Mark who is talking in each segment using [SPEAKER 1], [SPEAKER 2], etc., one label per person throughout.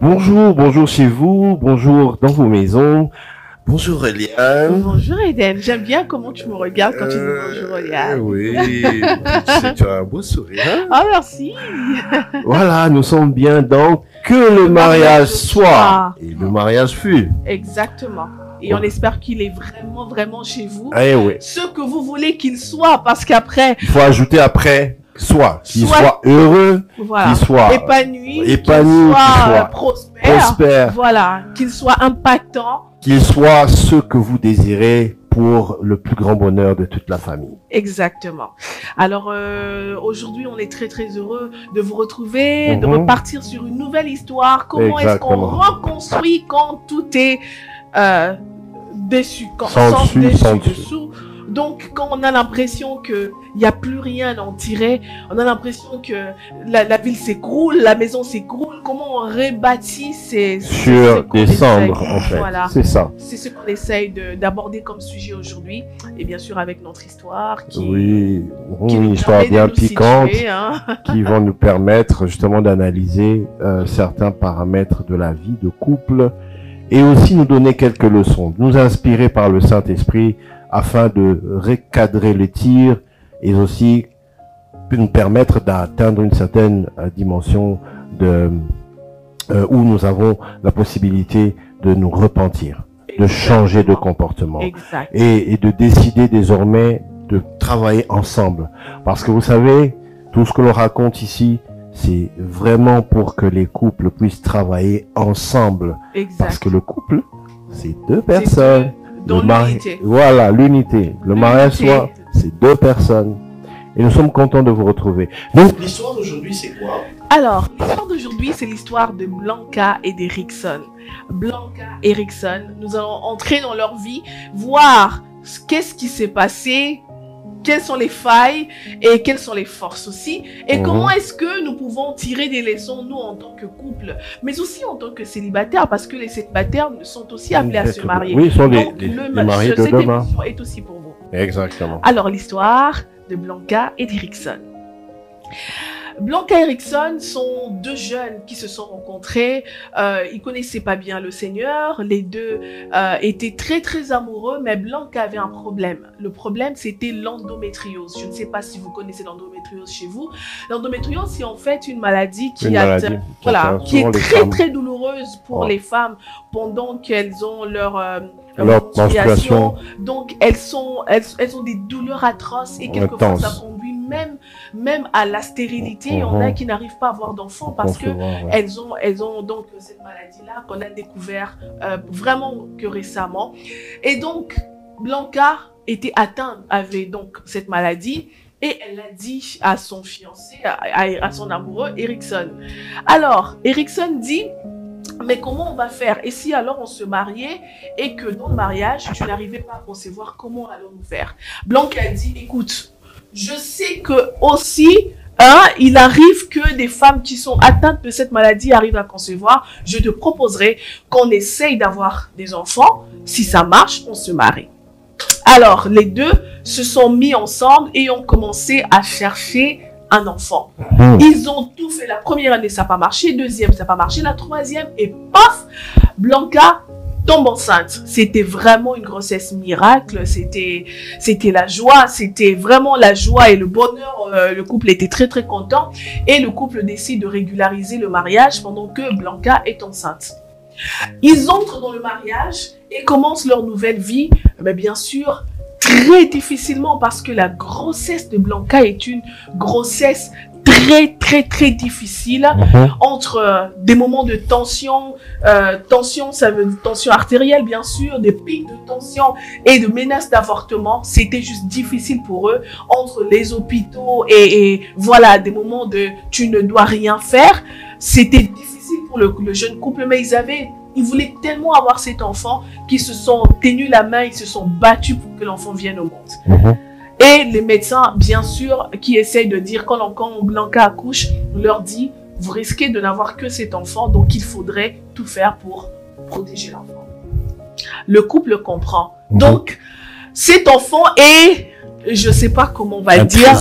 [SPEAKER 1] Bonjour, bonjour chez vous, bonjour dans vos maisons. Bonjour Eliane.
[SPEAKER 2] Bonjour Eden, j'aime bien comment tu me regardes quand tu dis bonjour Eliane.
[SPEAKER 1] Oui, tu as un beau sourire. Hein?
[SPEAKER 2] Ah merci.
[SPEAKER 1] Voilà, nous sommes bien dans Que le mariage soit. Et le mariage fut.
[SPEAKER 2] Exactement. Et on espère qu'il est vraiment, vraiment chez vous.
[SPEAKER 1] Eh oui.
[SPEAKER 2] Ce que vous voulez qu'il soit, parce qu'après...
[SPEAKER 1] Il faut ajouter après, qu'il soit heureux,
[SPEAKER 2] voilà,
[SPEAKER 1] qu'il soit
[SPEAKER 2] épanoui,
[SPEAKER 1] qu'il
[SPEAKER 2] soit prospère,
[SPEAKER 1] voilà,
[SPEAKER 2] qu'il soit impactant.
[SPEAKER 1] Qu'il soit ce que vous désirez pour le plus grand bonheur de toute la famille.
[SPEAKER 2] Exactement. Alors aujourd'hui, on est très très heureux de vous retrouver, de repartir sur une nouvelle histoire. Comment est-ce qu'on reconstruit quand tout est déçu, quand sans dessous. Donc, quand on a l'impression qu'il n'y a plus rien à en tirer, on a l'impression que la ville s'écroule, la maison s'écroule, comment on rebâtit
[SPEAKER 1] sur des cendres, en fait.
[SPEAKER 2] Voilà.
[SPEAKER 1] C'est ça.
[SPEAKER 2] C'est ce qu'on essaye d'aborder comme sujet aujourd'hui. Et bien sûr, avec notre histoire qui
[SPEAKER 1] une histoire bien piquante qui va nous permettre justement d'analyser certains paramètres de la vie de couple et aussi nous donner quelques leçons, nous inspirer par le Saint-Esprit afin de recadrer les tirs et aussi nous permettre d'atteindre une certaine dimension où nous avons la possibilité de nous repentir, de changer de comportement et de décider désormais de travailler ensemble. Parce que vous savez, tout ce que l'on raconte ici, c'est vraiment pour que les couples puissent travailler ensemble. Parce que le couple, c'est deux personnes.
[SPEAKER 2] L'unité.
[SPEAKER 1] Voilà, l'unité. Le mariage soit, c'est deux personnes. Et nous sommes contents de vous retrouver. Donc, l'histoire d'aujourd'hui, c'est quoi?
[SPEAKER 2] Alors, l'histoire d'aujourd'hui, c'est l'histoire de Blanca et d'Erickson. Blanca et Erickson, nous allons entrer dans leur vie, voir qu'est-ce qui s'est passé, quelles sont les failles et quelles sont les forces aussi. Et comment est-ce que nous pouvons tirer des leçons, nous, en tant que couple, mais aussi en tant que célibataires, parce que les célibataires sont aussi appelés à se marier.
[SPEAKER 1] Oui, ils sont les mariés de demain.
[SPEAKER 2] Cette émission est aussi pour vous.
[SPEAKER 1] Exactement.
[SPEAKER 2] Alors, l'histoire de Blanca et d'Erickson. Blanca et Erickson sont deux jeunes qui se sont rencontrés. Ils connaissaient pas bien le Seigneur. Les deux étaient très très amoureux, mais Blanca avait un problème. Le problème, c'était l'endométriose. Je ne sais pas si vous connaissez l'endométriose chez vous. L'endométriose, c'est en fait une maladie qui est très très douloureuse pour les femmes pendant qu'elles ont leur menstruation. Donc elles ont des douleurs atroces et quelquefois ça conduit même à la stérilité. Il y en a qui n'arrivent pas à avoir d'enfants parce que elles ont donc cette maladie-là qu'on a découvert vraiment que récemment. Et donc Blanca avait donc cette maladie. Et elle l'a dit à son fiancé, à son amoureux, Erickson. Alors, Erickson dit, mais comment on va faire? Et si alors on se mariait et que dans le mariage, je n'arrivais pas à concevoir, comment allons-nous faire? Blanca a dit, écoute, je sais que aussi, il arrive que des femmes qui sont atteintes de cette maladie arrivent à concevoir. Je te proposerai qu'on essaye d'avoir des enfants. Si ça marche, on se marie. Alors, les deux se sont mis ensemble et ont commencé à chercher un enfant. Ils ont tout fait. La première année, ça n'a pas marché. Deuxième, ça n'a pas marché. La troisième, et paf, Blanca tombe enceinte. C'était vraiment une grossesse miracle. C'était la joie. C'était vraiment la joie et le bonheur. Le couple était très, très content. Et le couple décide de régulariser le mariage pendant que Blanca est enceinte. Ils entrent dans le mariage et commencent leur nouvelle vie. Mais bien sûr, très difficilement parce que la grossesse de Blanca est une grossesse très très très difficile entre des moments de tension, ça veut dire tension artérielle bien sûr, des pics de tension et de menaces d'avortement. C'était juste difficile pour eux entre les hôpitaux et voilà des moments de tu ne dois rien faire. C'était difficile pour le jeune couple, mais ils voulaient tellement avoir cet enfant qu'ils se sont tenus la main, ils se sont battus pour que l'enfant vienne au monde. Et les médecins, bien sûr, qui essayent de dire quand Blanca accouche, leur dit, vous risquez de n'avoir que cet enfant, donc il faudrait tout faire pour protéger l'enfant. Le couple comprend. Donc, cet enfant est, je sais pas comment on va dire,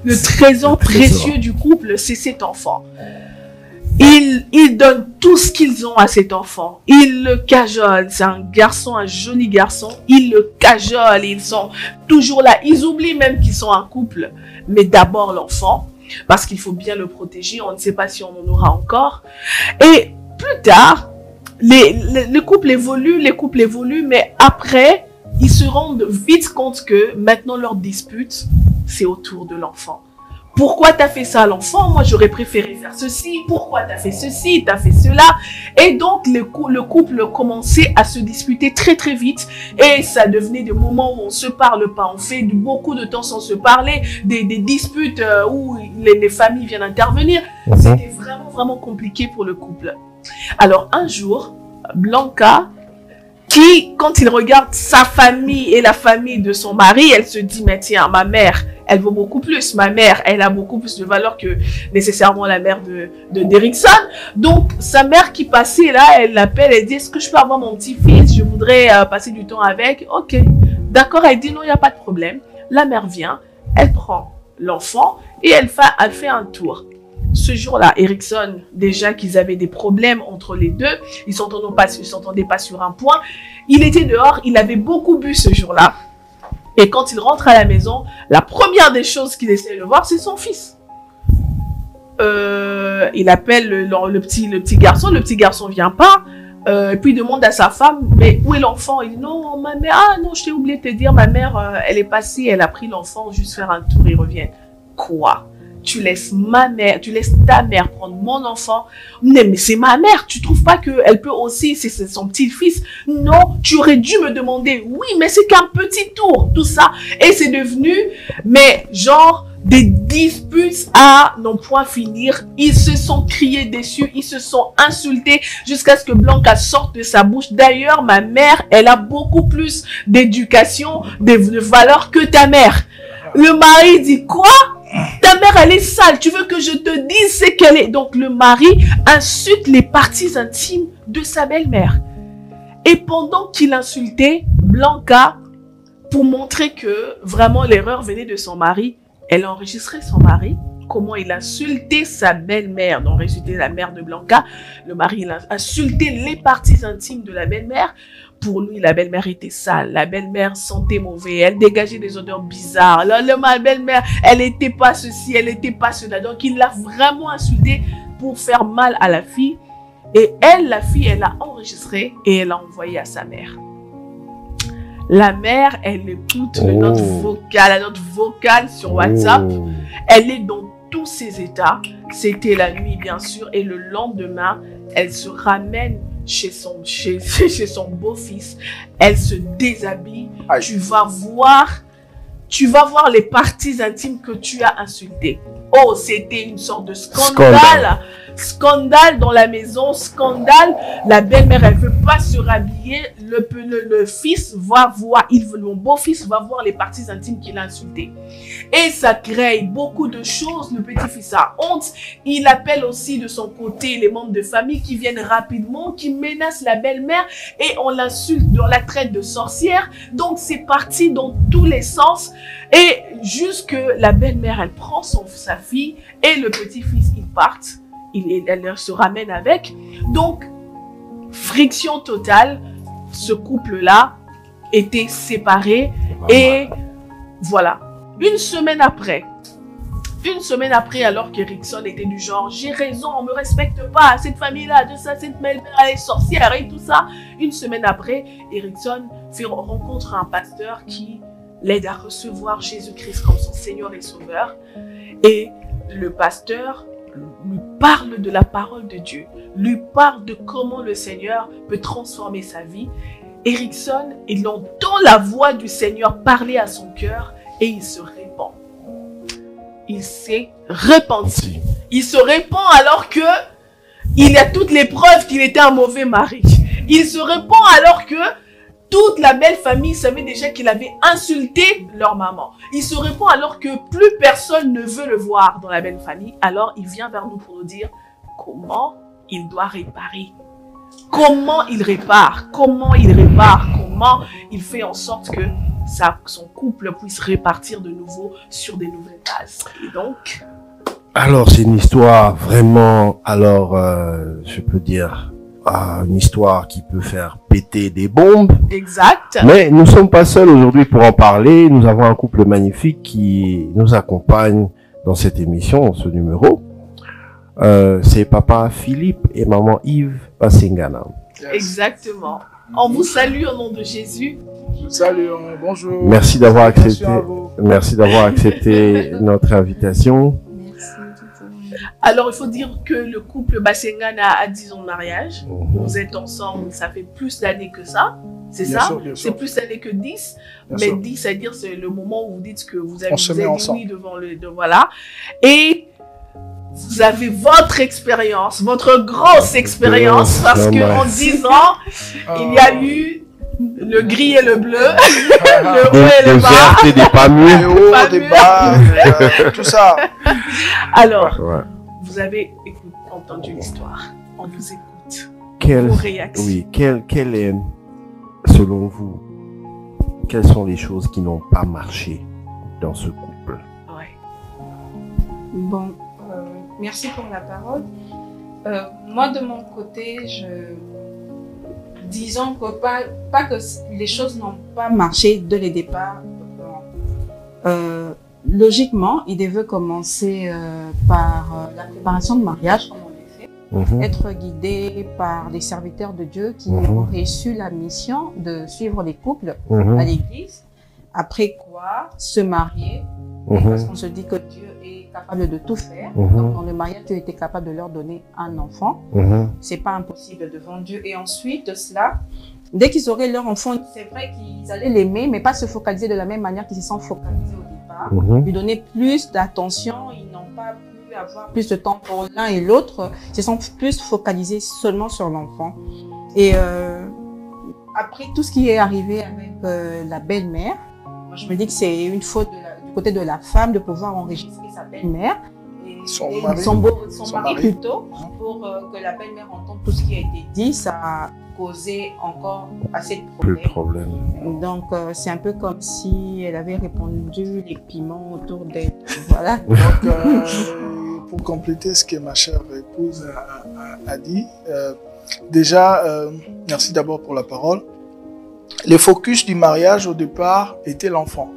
[SPEAKER 2] le trésor précieux du couple, c'est cet enfant. Ils donnent tout ce qu'ils ont à cet enfant. Ils le cajolent. C'est un garçon, un joli garçon. Ils le cajolent. Ils sont toujours là. Ils oublient même qu'ils sont un couple. Mais d'abord l'enfant, parce qu'il faut bien le protéger. On ne sait pas si on en aura encore. Et plus tard, les couples évoluent, mais après, ils se rendent vite compte que maintenant leur dispute, c'est autour de l'enfant. Pourquoi t'as fait ça à l'enfant? Moi, j'aurais préféré faire ceci. Pourquoi t'as fait ceci? T'as fait cela? Et donc, le couple commençait à se disputer très, très vite. Et ça devenait des moments où on se parle pas. On fait beaucoup de temps sans se parler. Des disputes où les familles viennent intervenir. C'était vraiment, vraiment compliqué pour le couple. Alors, un jour, Blanca, qui, quand il regarde sa famille et la famille de son mari, elle se dit, mais tiens, ma mère, elle vaut beaucoup plus. Ma mère, elle a beaucoup plus de valeur que nécessairement la mère d'Erickson. Donc, sa mère qui passait là, elle l'appelle, elle dit, est-ce que je peux avoir mon petit-fils? Je voudrais passer du temps avec. Ok, d'accord, elle dit, non, il n'y a pas de problème. La mère vient, elle prend l'enfant et elle fait un tour. Ce jour-là, Erickson, déjà qu'ils avaient des problèmes entre les deux, ils s'entendaient pas sur un point. Il était dehors, il avait beaucoup bu ce jour-là. Et quand il rentre à la maison, la première des choses qu'il essaie de voir, c'est son fils. Il appelle le petit garçon. Le petit garçon vient pas. Et puis il demande à sa femme, mais où est l'enfant? Il dit, non, ma mère, ah non, je t'ai oublié de te dire, ma mère, elle est passée, elle a pris l'enfant, juste faire un tour, ils reviennent. Quoi? Tu laisses ta mère prendre mon enfant? Non, mais c'est ma mère, tu trouves pas qu'elle peut aussi, c'est son petit-fils? Non, tu aurais dû me demander. Oui, mais c'est qu'un petit tour, tout ça. Et c'est devenu, mais genre, des disputes à n'en point finir. Ils se sont criés dessus, ils se sont insultés jusqu'à ce que Blanca sorte de sa bouche. D'ailleurs, ma mère, elle a beaucoup plus d'éducation, de valeur que ta mère. Le mari dit, quoi? Ta mère, elle est sale. Tu veux que je te dise ce qu'elle est? Donc, le mari insulte les parties intimes de sa belle-mère. Et pendant qu'il insultait Blanca, pour montrer que vraiment l'erreur venait de son mari, elle a enregistré son mari, comment il insultait sa belle-mère, donc insulté la mère de Blanca. Le mari, il a insulté les parties intimes de la belle-mère. Pour lui, la belle-mère était sale. La belle-mère sentait mauvais. Elle dégageait des odeurs bizarres. Ma belle-mère, elle n'était pas ceci, elle n'était pas cela. Donc, il l'a vraiment insultée pour faire mal à la fille. Et elle, la fille, elle l'a enregistré et elle l'a envoyé à sa mère. La mère, elle écoute la note vocale sur WhatsApp. Elle est dans tous ses états. C'était la nuit, bien sûr. Et le lendemain, elle se ramène chez son beau-fils. Elle se déshabille. Tu vas voir les parties intimes que tu as insultées. Oh, c'était une sorte de scandale. Scandale dans la maison, scandale. La belle-mère, elle veut pas se rhabiller. Le fils va voir, mon beau-fils va voir les parties intimes qu'il a insultées. Et ça crée beaucoup de choses. Le petit-fils a honte. Il appelle aussi de son côté les membres de famille qui viennent rapidement, qui menacent la belle-mère et on l'insulte, on la traite de sorcière. Donc c'est parti dans tous les sens. Et jusque la belle-mère, elle prend sa fille et le petit-fils, ils partent. Elle se ramène avec. Donc, friction totale. Ce couple-là était séparé. Et voilà. Une semaine après, alors qu'Erickson était du genre, j'ai raison, on me respecte pas, cette famille-là, de ça, cette mère, elle est sorcière et tout ça. Une semaine après, Erickson rencontre un pasteur qui l'aide à recevoir Jésus-Christ comme son Seigneur et Sauveur. Et le pasteur lui parle de la parole de Dieu, lui parle de comment le Seigneur peut transformer sa vie. Erickson, il entend la voix du Seigneur parler à son cœur et il se répand. Il s'est repenti. Il se répand alors que il y a toutes les preuves qu'il était un mauvais mari. Il se répand alors que toute la belle famille savait déjà qu'il avait insulté leur maman. Il se répand alors que plus personne ne veut le voir dans la belle famille. Alors il vient vers nous pour nous dire comment il doit réparer. Comment il répare. Comment il fait en sorte que son couple puisse répartir de nouveau sur des nouvelles bases. Et donc,
[SPEAKER 1] Alors, c'est une histoire vraiment, alors, je peux dire, une histoire qui peut faire péter des bombes.
[SPEAKER 2] Exact.
[SPEAKER 1] Mais nous sommes pas seuls aujourd'hui pour en parler. Nous avons un couple magnifique qui nous accompagne dans cette émission, dans ce numéro. C'est papa Philippe et maman Yves Basengana.
[SPEAKER 2] Exactement. On vous salue au nom de Jésus.
[SPEAKER 3] Salut, bonjour.
[SPEAKER 1] Merci d'avoir accepté. Merci d'avoir accepté notre invitation.
[SPEAKER 2] Alors, il faut dire que le couple Basengana a 10 ans de mariage. Vous êtes ensemble, ça fait plus d'années que ça. C'est ça? C'est plus d'années que 10. Bien mais sûr. 10, c'est-à-dire c'est le moment où vous dites que vous avez dit oui devant le... voilà. Et vous avez votre expérience, votre grosse expérience, parce qu'en 10 ans, il y a eu le gris et le bleu, le haut et le bas.
[SPEAKER 1] Des des pas mûrs.
[SPEAKER 3] Des hauts, des bas, tout ça.
[SPEAKER 2] Alors, vous avez entendu l'histoire. On vous écoute. Vos réactions.
[SPEAKER 1] Oui, quelle est, selon vous, quelles sont les choses qui n'ont pas marché dans ce couple?
[SPEAKER 2] Ouais.
[SPEAKER 4] Bon, merci pour la parole. Moi, de mon côté, disons que pas que les choses n'ont pas marché dès le départ. Logiquement, il devait commencer par la préparation de mariage, comme on l'a fait, être guidé par des serviteurs de Dieu qui ont reçu la mission de suivre les couples à l'église. Après quoi, se marier, parce qu'on se dit que Dieu est capable de tout faire. Donc, dans le mariage, Dieu était capable de leur donner un enfant. C'est pas impossible devant Dieu. Et ensuite de cela, dès qu'ils auraient leur enfant, c'est vrai qu'ils allaient l'aimer, mais pas se focaliser de la même manière qu'ils se sont focalisés au départ. Lui donner plus d'attention. Ils n'ont pas pu avoir plus de temps pour l'un et l'autre. Ils se sont plus focalisés seulement sur l'enfant. Et après tout ce qui est arrivé avec la belle-mère, moi je me dis que c'est une faute du côté de la femme de pouvoir enregistrer sa belle-mère.
[SPEAKER 3] Son
[SPEAKER 4] mari plutôt, pour que la belle-mère entende tout ce qui a été dit. Ça a causé encore assez de problèmes.
[SPEAKER 1] Plus de problèmes.
[SPEAKER 4] Donc c'est un peu comme si elle avait répandu les piments autour d'elle. Voilà.
[SPEAKER 3] Donc pour compléter ce que ma chère épouse a dit, déjà merci d'abord pour la parole. Le focus du mariage au départ était l'enfant.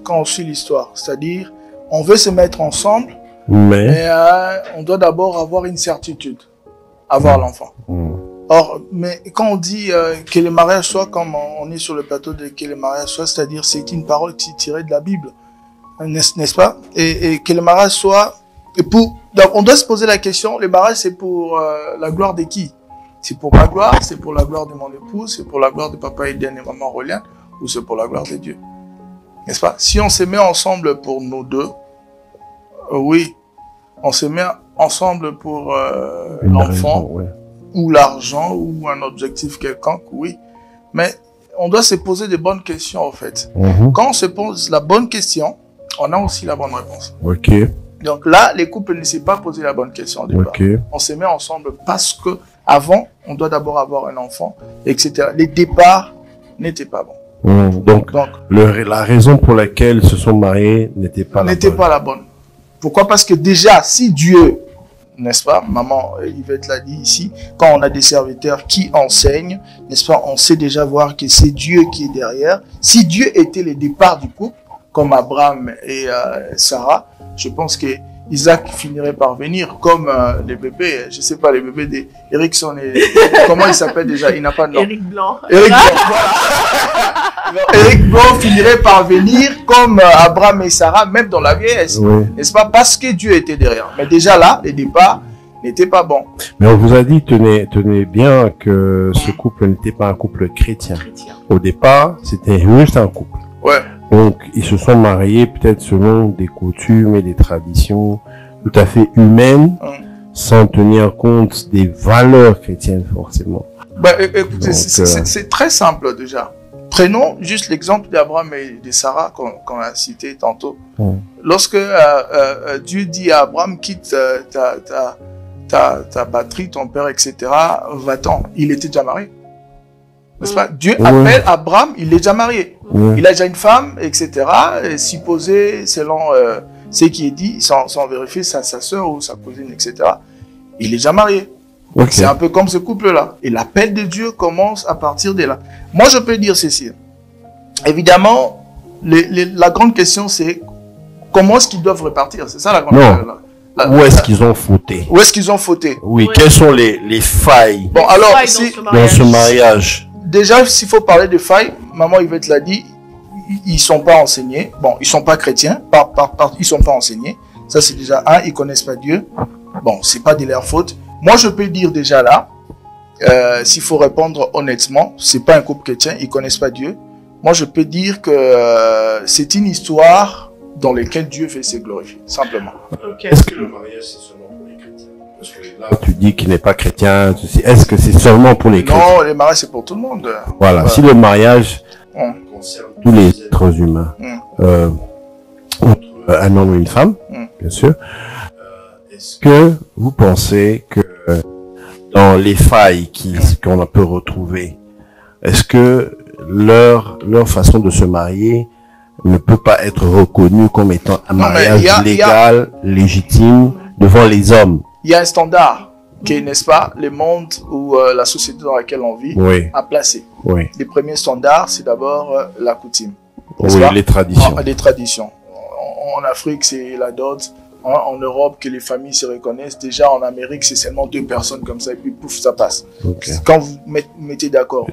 [SPEAKER 3] Quand on suit l'histoire, c'est-à-dire on veut se mettre ensemble, mais on doit d'abord avoir une certitude, avoir l'enfant. Or, mais quand on dit que le mariage soit, comme on est sur le plateau de que le mariage soit, c'est-à-dire c'est une parole qui est tirée de la Bible, n'est-ce pas? Et que le mariage soit, donc on doit se poser la question, le mariage c'est pour la gloire de qui? C'est pour ma gloire, c'est pour la gloire de mon épouse, c'est pour la gloire de papa Eden et maman Roliane, ou c'est pour la gloire de Dieu? N'est-ce pas? Si on se met ensemble pour nous deux, oui, on se met ensemble pour l'enfant, ou l'argent, ou un objectif quelconque, oui. Mais on doit se poser des bonnes questions, en fait. Quand on se pose la bonne question, on a aussi la bonne réponse. Donc là, les couples ne s'est pas posé la bonne question au départ. On se met ensemble parce que avant, on doit d'abord avoir un enfant, etc. Les départs n'étaient pas bons.
[SPEAKER 1] Donc la raison pour laquelle se sont mariés n'était pas
[SPEAKER 3] la bonne. Pourquoi? Parce que déjà, si Dieu, n'est-ce pas, maman Yvette l'a dit ici, quand on a des serviteurs qui enseignent, n'est-ce pas, on sait déjà voir que c'est Dieu qui est derrière. Si Dieu était le départ du couple, comme Abraham et Sarah, je pense que Isaac finirait par venir, comme les bébés, je sais pas, les bébés d'Erickson et comment il s'appelle déjà, il n'a pas de nom.
[SPEAKER 2] Éric Blanc.
[SPEAKER 3] Éric Blanc, voilà. Éric Blanc finirait par venir comme Abraham et Sarah, même dans la vieillesse, n'est-ce pas, parce que Dieu était derrière. Mais déjà là, les départs n'étaient pas bons.
[SPEAKER 1] Mais on vous a dit, tenez bien que ce couple n'était pas un couple chrétien. Au départ, c'était juste un couple. Donc, ils se sont mariés peut-être selon des coutumes et des traditions tout à fait humaines, sans tenir compte des valeurs chrétiennes forcément.
[SPEAKER 3] Écoutez, c'est très simple déjà. Prenons juste l'exemple d'Abraham et de Sarah qu'on a cité tantôt. Lorsque Dieu dit à Abraham, quitte ta patrie, ton père, etc., va-t'en. Il était déjà marié. N'est-ce pas? Dieu appelle Abraham, il est déjà marié. Il a déjà une femme, etc. Supposé selon ce qui est dit, sans vérifier sa sœur ou sa cousine, etc. Il est déjà marié. Okay. C'est un peu comme ce couple-là. Et l'appel de Dieu commence à partir de là. Moi, je peux dire ceci. Évidemment, la grande question, c'est comment est-ce qu'ils doivent repartir? C'est ça la grande question.
[SPEAKER 1] Où est-ce qu'ils ont fauté?
[SPEAKER 3] Où est-ce qu'ils ont fauté?
[SPEAKER 1] Oui, quelles sont les failles
[SPEAKER 3] bon, alors,
[SPEAKER 1] dans ce mariage?
[SPEAKER 3] Déjà, s'il faut parler de failles, maman Yvette l'a dit, ils sont pas enseignés. Bon, ils sont pas chrétiens, ils sont pas enseignés. Ça, c'est déjà un, ils connaissent pas Dieu. Bon, c'est pas de leur faute. Moi, je peux dire déjà là, s'il faut répondre honnêtement, c'est pas un couple chrétien, ils connaissent pas Dieu. Moi, je peux dire que c'est une histoire dans laquelle Dieu fait ses glorifier, simplement.
[SPEAKER 1] Okay. Est-ce que le mariage, c'est seulement pour les chrétiens? Parce que là, tu dis qu'il n'est pas chrétien. Est-ce que c'est seulement pour les chrétiens?
[SPEAKER 3] Non, le mariage, c'est pour tout le monde.
[SPEAKER 1] Voilà, si le mariage concerne tous les êtres humains, entre un homme et une femme, bien sûr, est-ce que vous pensez que dans les failles qu'on peut retrouver, est-ce que leur façon de se marier ne peut pas être reconnue comme étant un mariage légal, légitime, devant les hommes?
[SPEAKER 3] Il y a un standard qui, n'est-ce pas, le monde ou la société dans laquelle on vit a placé.
[SPEAKER 1] Oui.
[SPEAKER 3] Les premiers standards, c'est d'abord la coutume.
[SPEAKER 1] Oui, les traditions.
[SPEAKER 3] Les traditions. En Afrique, c'est la dot. En Europe, que les familles se reconnaissent. Déjà, en Amérique, c'est seulement 2 personnes comme ça, et puis pouf, ça passe. Okay. Quand vous mettez d'accord.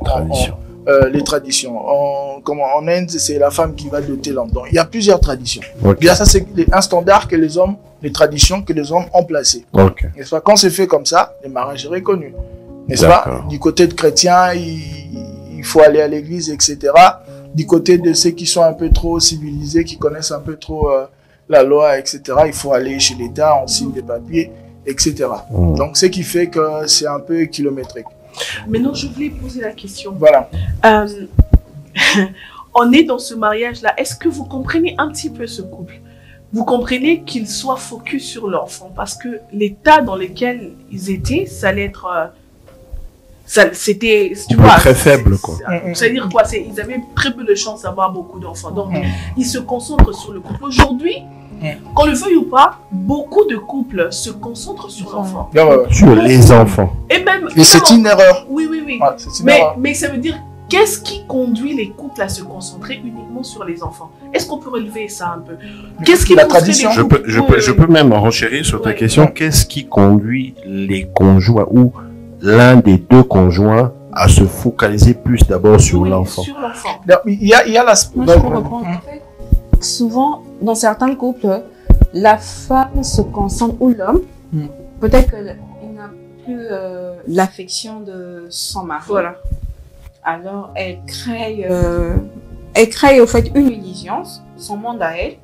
[SPEAKER 3] Les traditions. En Inde, c'est la femme qui va doter l'homme. Donc, il y a plusieurs traditions. Okay. Bien, ça, c'est un standard que les hommes, les traditions que les hommes ont placées.
[SPEAKER 1] Okay.
[SPEAKER 3] N'est-ce pas? Quand c'est fait comme ça, le mariage est reconnu. N'est-ce pas? Du côté de chrétiens, il faut aller à l'église, etc. Du côté de ceux qui sont un peu trop civilisés, qui connaissent un peu trop la loi, etc., il faut aller chez l'État, on signe des papiers, etc. Donc, ce qui fait que c'est un peu kilométrique.
[SPEAKER 2] Maintenant, je voulais poser la question.
[SPEAKER 3] Voilà.
[SPEAKER 2] On est dans ce mariage-là. Est-ce que vous comprenez un petit peu ce couple? Vous comprenez qu'ils soient focus sur l'enfant? Parce que l'état dans lequel ils étaient, ça allait être... c'était, tu vois,
[SPEAKER 1] très faible, quoi.
[SPEAKER 2] C'est-à-dire quoi? Ils avaient très peu de chance d'avoir beaucoup d'enfants. Donc, ils se concentrent sur le couple. Aujourd'hui, qu'on le veuille ou pas, beaucoup de couples se concentrent sur l'enfant.
[SPEAKER 1] Sur les enfants.
[SPEAKER 2] Et même...
[SPEAKER 3] Mais c'est une erreur.
[SPEAKER 2] Oui.
[SPEAKER 3] Ouais,
[SPEAKER 2] mais ça veut dire, qu'est-ce qui conduit les couples à se concentrer uniquement sur les enfants? Est-ce qu'on peut relever ça un peu? Qu'est-ce qui
[SPEAKER 3] la tradition?
[SPEAKER 1] Je peux même renchérir sur ta question. Qu'est-ce qui conduit les conjoints ou l'un des deux conjoints à se focaliser plus d'abord sur l'enfant?
[SPEAKER 3] Il y a l'aspect...
[SPEAKER 4] Moi, je peux reprendre. En fait, souvent, dans certains couples, la femme se concentre, ou l'homme, peut-être qu'il n'a plus l'affection de son mari.
[SPEAKER 2] Voilà.
[SPEAKER 4] Alors, elle crée au fait une illusion, son monde à elle.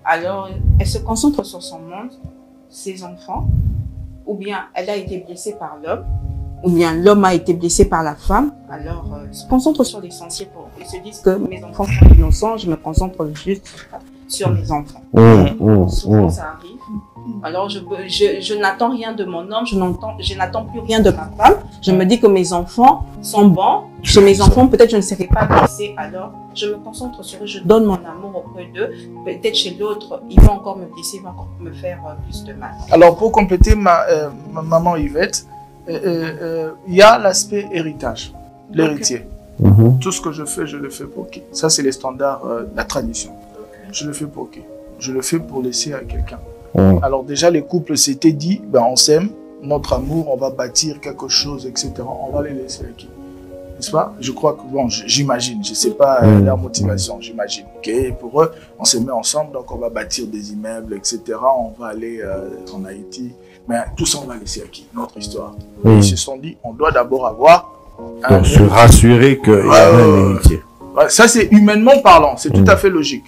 [SPEAKER 4] Alors, elle se concentre sur son monde, ses enfants, ou bien elle a été blessée par l'homme, ou bien l'homme a été blessé par la femme. Alors, se concentre sur l'essentiel pour eux. Ils se disent que mes enfants sont innocents, je me concentre juste sur mes enfants. Souvent, ça arrive. Alors, je n'attends rien de mon homme, je n'attends plus rien de ma femme. Je me dis que mes enfants sont bons. Chez mes enfants, peut-être je ne serai pas blessée. Alors, je me concentre sur eux, je donne mon amour auprès d'eux. Peut-être chez l'autre, ils vont encore me blesser, ils vont encore me faire plus de mal.
[SPEAKER 3] Alors, pour compléter ma maman Yvette, il y a l'aspect héritage, l'héritier. Tout ce que je fais, je le fais pour qui? Ça, c'est les standards, la tradition. Je le fais pour qui? Je le fais pour laisser à quelqu'un. Alors déjà, les couples s'étaient dit, on s'aime, notre amour, on va bâtir quelque chose, etc. On va les laisser à qui? N'est-ce pas? Je crois que, bon, j'imagine, je ne sais pas leur motivation, j'imagine. Okay? Pour eux, on se met ensemble, donc on va bâtir des immeubles, etc. On va aller en Haïti. Mais tout ça, on va laisser à qui? Notre histoire. Ils se sont dit, on doit d'abord avoir...
[SPEAKER 1] Pour se rassurer qu'il y a un héritier.
[SPEAKER 3] Ça, c'est humainement parlant, c'est tout à fait logique.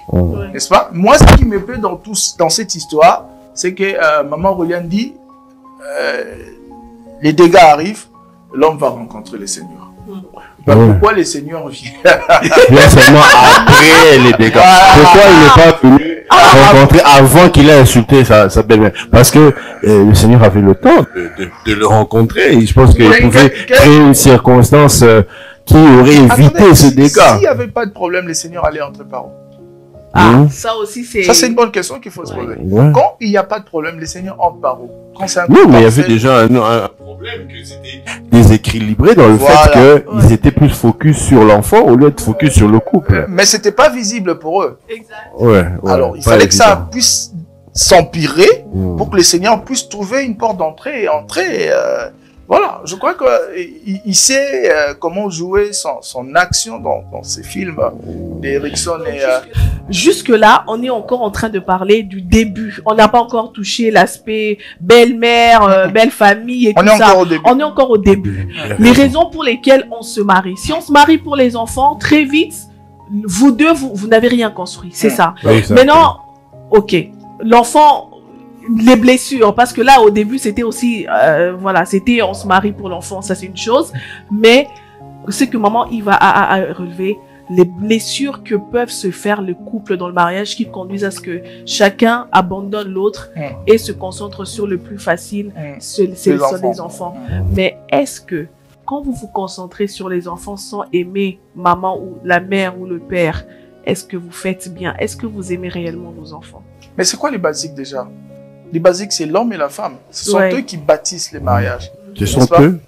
[SPEAKER 3] N'est-ce pas? Moi, ce qui me plaît dans cette histoire, c'est que maman Roliane dit, les dégâts arrivent, l'homme va rencontrer le Seigneur. Pourquoi le Seigneur vient?
[SPEAKER 1] Bien seulement après les dégâts. Pourquoi il n'est pas venu rencontrer avant qu'il ait insulté sa belle-mère? Parce que le Seigneur avait le temps de le rencontrer. Et je pense qu'il pouvait créer une circonstance qui aurait évité ce dégât.
[SPEAKER 3] S'il n'y avait pas de problème, le Seigneur allait entre par où?
[SPEAKER 2] Ça aussi, c'est...
[SPEAKER 3] Ça, c'est une bonne question qu'il faut se poser. Quand il n'y a pas de problème, les seigneurs entrent par où?
[SPEAKER 1] Non, mais il y avait déjà un problème que c'était déséquilibré dans le fait qu'ils étaient plus focus sur l'enfant au lieu de focus sur le couple.
[SPEAKER 3] Mais c'était pas visible pour eux.
[SPEAKER 2] Exact.
[SPEAKER 3] Alors, il fallait que ça puisse s'empirer pour que les seigneurs puissent trouver une porte d'entrée et entrer. Voilà, je crois qu'il sait comment jouer son action dans ces films d'Erickson.
[SPEAKER 2] Jusque-là, on est encore en train de parler du début. On n'a pas encore touché l'aspect belle-mère, belle famille et tout ça. On est encore au début. Les raisons pour lesquelles on se marie. Si on se marie pour les enfants, très vite, vous deux, vous n'avez rien construit. C'est ça. Maintenant, ok, l'enfant... les blessures, parce que là au début c'était aussi voilà, c'était on se marie pour l'enfant, ça c'est une chose, mais c'est que maman il va à relever les blessures que peuvent se faire le couple dans le mariage qui conduisent à ce que chacun abandonne l'autre et se concentre sur le plus facile, c'est les enfants. Mais est-ce que quand vous vous concentrez sur les enfants sans aimer maman ou la mère ou le père, est-ce que vous faites bien? Est-ce que vous aimez réellement vos enfants?
[SPEAKER 3] Mais c'est quoi les basiques déjà? Les basiques, c'est l'homme et la femme. Ce sont eux qui bâtissent les mariages.
[SPEAKER 1] Ce sont eux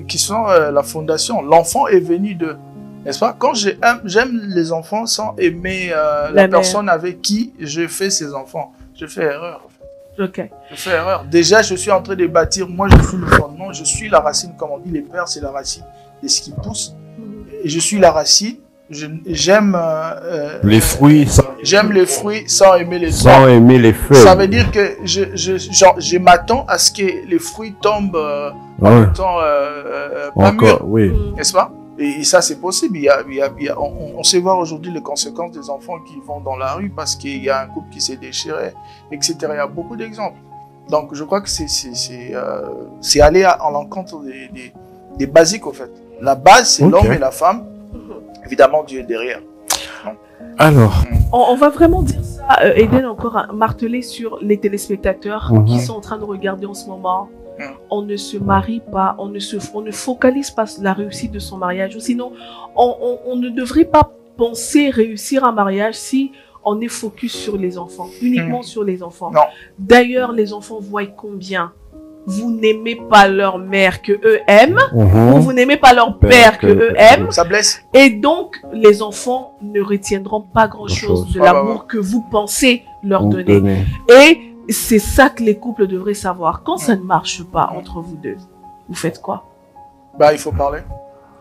[SPEAKER 3] qui sont la fondation. L'enfant est venu de... N'est-ce pas? Quand j'aime les enfants sans aimer la personne avec qui je fais ces enfants, je fais erreur. En fait. Je fais erreur. Déjà, je suis en train de bâtir. Moi, je suis le fondement. Je suis la racine. Comme on dit, les pères, c'est la racine de ce qui pousse. Et je suis la racine. J'aime
[SPEAKER 1] les fruits.
[SPEAKER 3] J'aime les fruits sans aimer les feuilles.
[SPEAKER 1] Sans aimer les feuilles.
[SPEAKER 3] Ça veut dire que je m'attends à ce que les fruits tombent en étant pas mûrs. N'est-ce pas? Et ça, c'est possible. On sait voir aujourd'hui les conséquences des enfants qui vont dans la rue parce qu'il y a un couple qui s'est déchiré, etc. Il y a beaucoup d'exemples. Donc, je crois que c'est aller à l'encontre des basiques, au fait. La base, c'est l'homme et la femme. Évidemment, Dieu est derrière.
[SPEAKER 1] Alors,
[SPEAKER 2] on va vraiment dire ça, Eden, encore marteler sur les téléspectateurs qui sont en train de regarder en ce moment. On ne se marie pas, on ne focalise pas sur la réussite de son mariage. Ou sinon, on ne devrait pas penser réussir un mariage si on est focus sur les enfants, uniquement sur les enfants. D'ailleurs, les enfants voient combien vous n'aimez pas leur mère que eux aiment, ou vous n'aimez pas leur père que eux aiment.
[SPEAKER 3] Ça blesse.
[SPEAKER 2] Et donc, les enfants ne retiendront pas grand-chose de l'amour que vous pensez leur donner. Et c'est ça que les couples devraient savoir. Quand ça ne marche pas entre vous deux, vous faites quoi?
[SPEAKER 3] Il faut parler,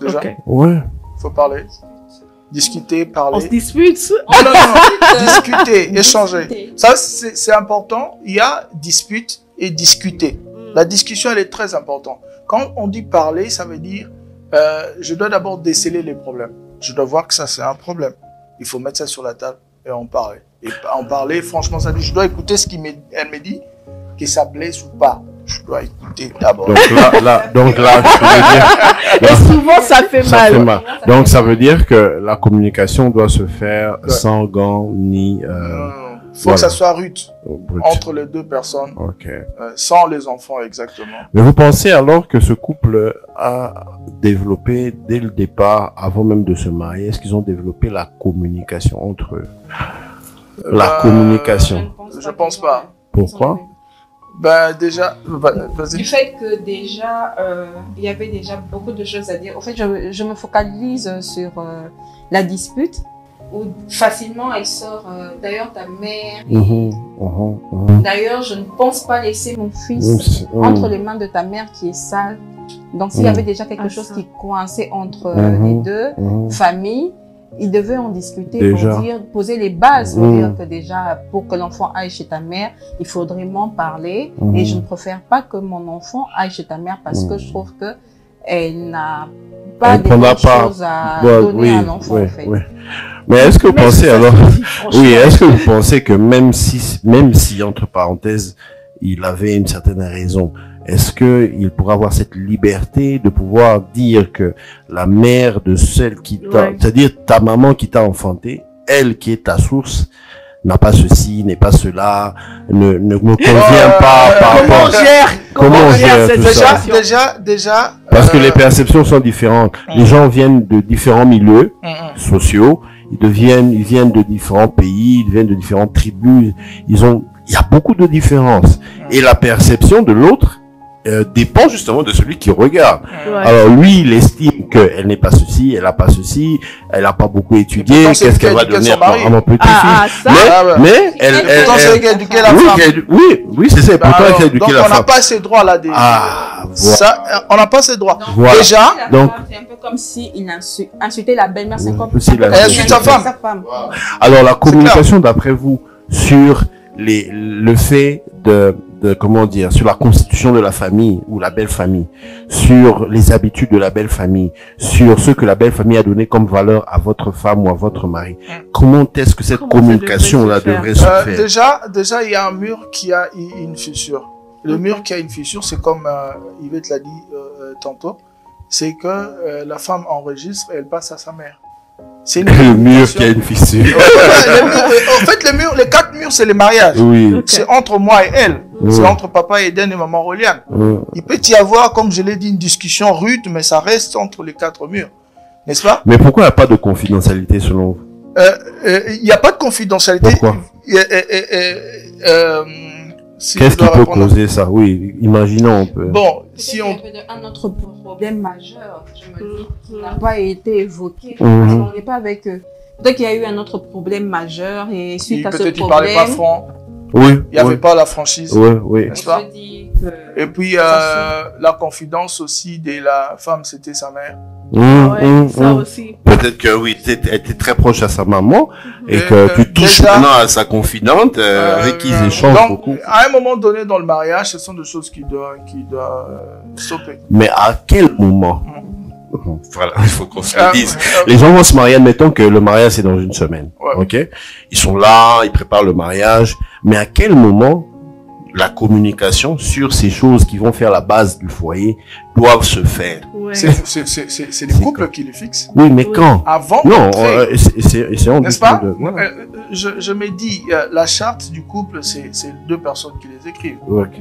[SPEAKER 3] déjà.
[SPEAKER 1] Il
[SPEAKER 3] faut parler. Discuter, parler.
[SPEAKER 2] On se dispute?
[SPEAKER 3] Non. Discuter, échanger. Ça, c'est important. Il y a dispute et discuter. La discussion, elle est très importante. Quand on dit parler, ça veut dire, je dois d'abord déceler les problèmes. Je dois voir que ça, c'est un problème. Il faut mettre ça sur la table et en parler. Et en parler, franchement, ça dit, je dois écouter ce qu'elle me dit, que ça blesse ou pas. Je dois écouter d'abord.
[SPEAKER 1] Donc là, je veux dire...
[SPEAKER 2] Et souvent, ça fait mal.
[SPEAKER 1] Donc, ça veut dire que la communication doit se faire sans gants ni...
[SPEAKER 3] faut que ça soit rude entre les deux personnes, sans les enfants exactement.
[SPEAKER 1] Mais vous pensez alors que ce couple a développé dès le départ, avant même de se marier, est-ce qu'ils ont développé la communication entre eux? La communication.
[SPEAKER 3] Je pense pas.
[SPEAKER 1] Pourquoi?
[SPEAKER 3] Déjà, vas-y.
[SPEAKER 4] Du fait que déjà, il y avait déjà beaucoup de choses à dire. En fait, je me focalise sur la dispute. Où facilement elle sort, d'ailleurs ta mère, d'ailleurs je ne pense pas laisser mon fils entre les mains de ta mère qui est sale. Donc s'il y avait déjà quelque chose qui coinçait entre les deux familles, ils devaient en discuter pour dire, poser les bases, pour dire que déjà pour que l'enfant aille chez ta mère, il faudrait m'en parler et je ne préfère pas que mon enfant aille chez ta mère parce que je trouve que elle n'a pas de choses à donner à l'enfant en fait.
[SPEAKER 1] Mais est-ce que vous pensez alors, est-ce que vous pensez que même si entre parenthèses, il avait une certaine raison, est-ce que il pourrait avoir cette liberté de pouvoir dire que la mère de celle qui t'a, c'est-à-dire ta maman qui t'a enfanté, elle qui est ta source, n'a pas ceci, n'est pas cela, ne me convient pas par rapport comment on gère tout ça.
[SPEAKER 3] Déjà,
[SPEAKER 1] parce que les perceptions sont différentes. Les gens viennent de différents milieux sociaux. ils viennent de différents pays, ils viennent de différentes tribus. Il y a beaucoup de différences. Et la perception de l'autre dépend justement de celui qui regarde.
[SPEAKER 2] Ouais.
[SPEAKER 1] Alors lui, il estime qu'elle n'est pas ceci, elle n'a pas ceci, elle n'a pas beaucoup étudié, qu'est-ce qu'elle va donner à mon petit-fils. Mais elle
[SPEAKER 3] c'est qui a éduqué la femme.
[SPEAKER 1] Oui, c'est ça. Pourtant, elle a éduqué la femme.
[SPEAKER 3] Donc on n'a pas ces droits là. Ça, on n'a pas ces droits.
[SPEAKER 1] Voilà.
[SPEAKER 3] Déjà,
[SPEAKER 4] donc c'est un peu comme si il insultait la belle-mère, c'est comme
[SPEAKER 3] elle insulte sa femme.
[SPEAKER 1] Alors la communication, d'après vous, sur le fait de comment dire, sur la constitution de la famille ou la belle famille, sur les habitudes de la belle famille, sur ce que la belle famille a donné comme valeur à votre femme ou à votre mari. Comment est-ce que cette communication-là devrait se faire?
[SPEAKER 3] Déjà, il y a un mur qui a une fissure. Le mur qui a une fissure, c'est comme Yvette l'a dit tantôt, c'est que la femme enregistre et elle passe à sa mère. C'est
[SPEAKER 1] le mur qui a une fissure.
[SPEAKER 3] En fait, les 4 murs, c'est les mariages.
[SPEAKER 1] Oui.
[SPEAKER 3] Okay. C'est entre moi et elle. C'est entre papa Eden et maman Roliane. Il peut y avoir, comme je l'ai dit, une discussion rude, mais ça reste entre les 4 murs. N'est-ce pas?
[SPEAKER 1] Mais pourquoi il n'y a pas de confidentialité selon vous?
[SPEAKER 3] Il n'y a pas de confidentialité.
[SPEAKER 1] Pourquoi? Qu'est-ce qui peut causer ça? Oui, imaginons un peu.
[SPEAKER 3] Bon, si on...
[SPEAKER 4] Un autre problème majeur, je me dis, qui n'a pas été évoqué. On n'est pas avec eux. Peut-être qu'il y a eu un autre problème majeur et suite à ce problème...
[SPEAKER 3] Peut-être qu'il ne parlait pas franc.
[SPEAKER 1] Oui.
[SPEAKER 3] Il n'y avait pas la franchise.
[SPEAKER 1] Oui.
[SPEAKER 3] N'est-ce pas? Et puis, la confidence aussi de la femme, c'était sa mère.
[SPEAKER 2] Ça aussi.
[SPEAKER 1] Peut-être que oui, elle était très proche à sa maman et que tu touches déjà, maintenant à sa confidente avec qui ils échangent
[SPEAKER 3] donc,
[SPEAKER 1] beaucoup.
[SPEAKER 3] À un moment donné dans le mariage, ce sont des choses qui doivent stopper.
[SPEAKER 1] Mais à quel moment? Voilà, il faut qu'on se le dise. Les gens vont se marier, admettons que le mariage c'est dans une semaine. Ok? Ils sont là, ils préparent le mariage. Mais à quel moment la communication sur ces choses qui vont faire la base du foyer doivent se faire?
[SPEAKER 3] C'est les couples qui les fixent.
[SPEAKER 1] Oui, mais quand?
[SPEAKER 3] Avant.
[SPEAKER 1] Non, c'est en
[SPEAKER 3] n'est-ce pas? Je me dis, la charte du couple, c'est 2 personnes qui les écrivent.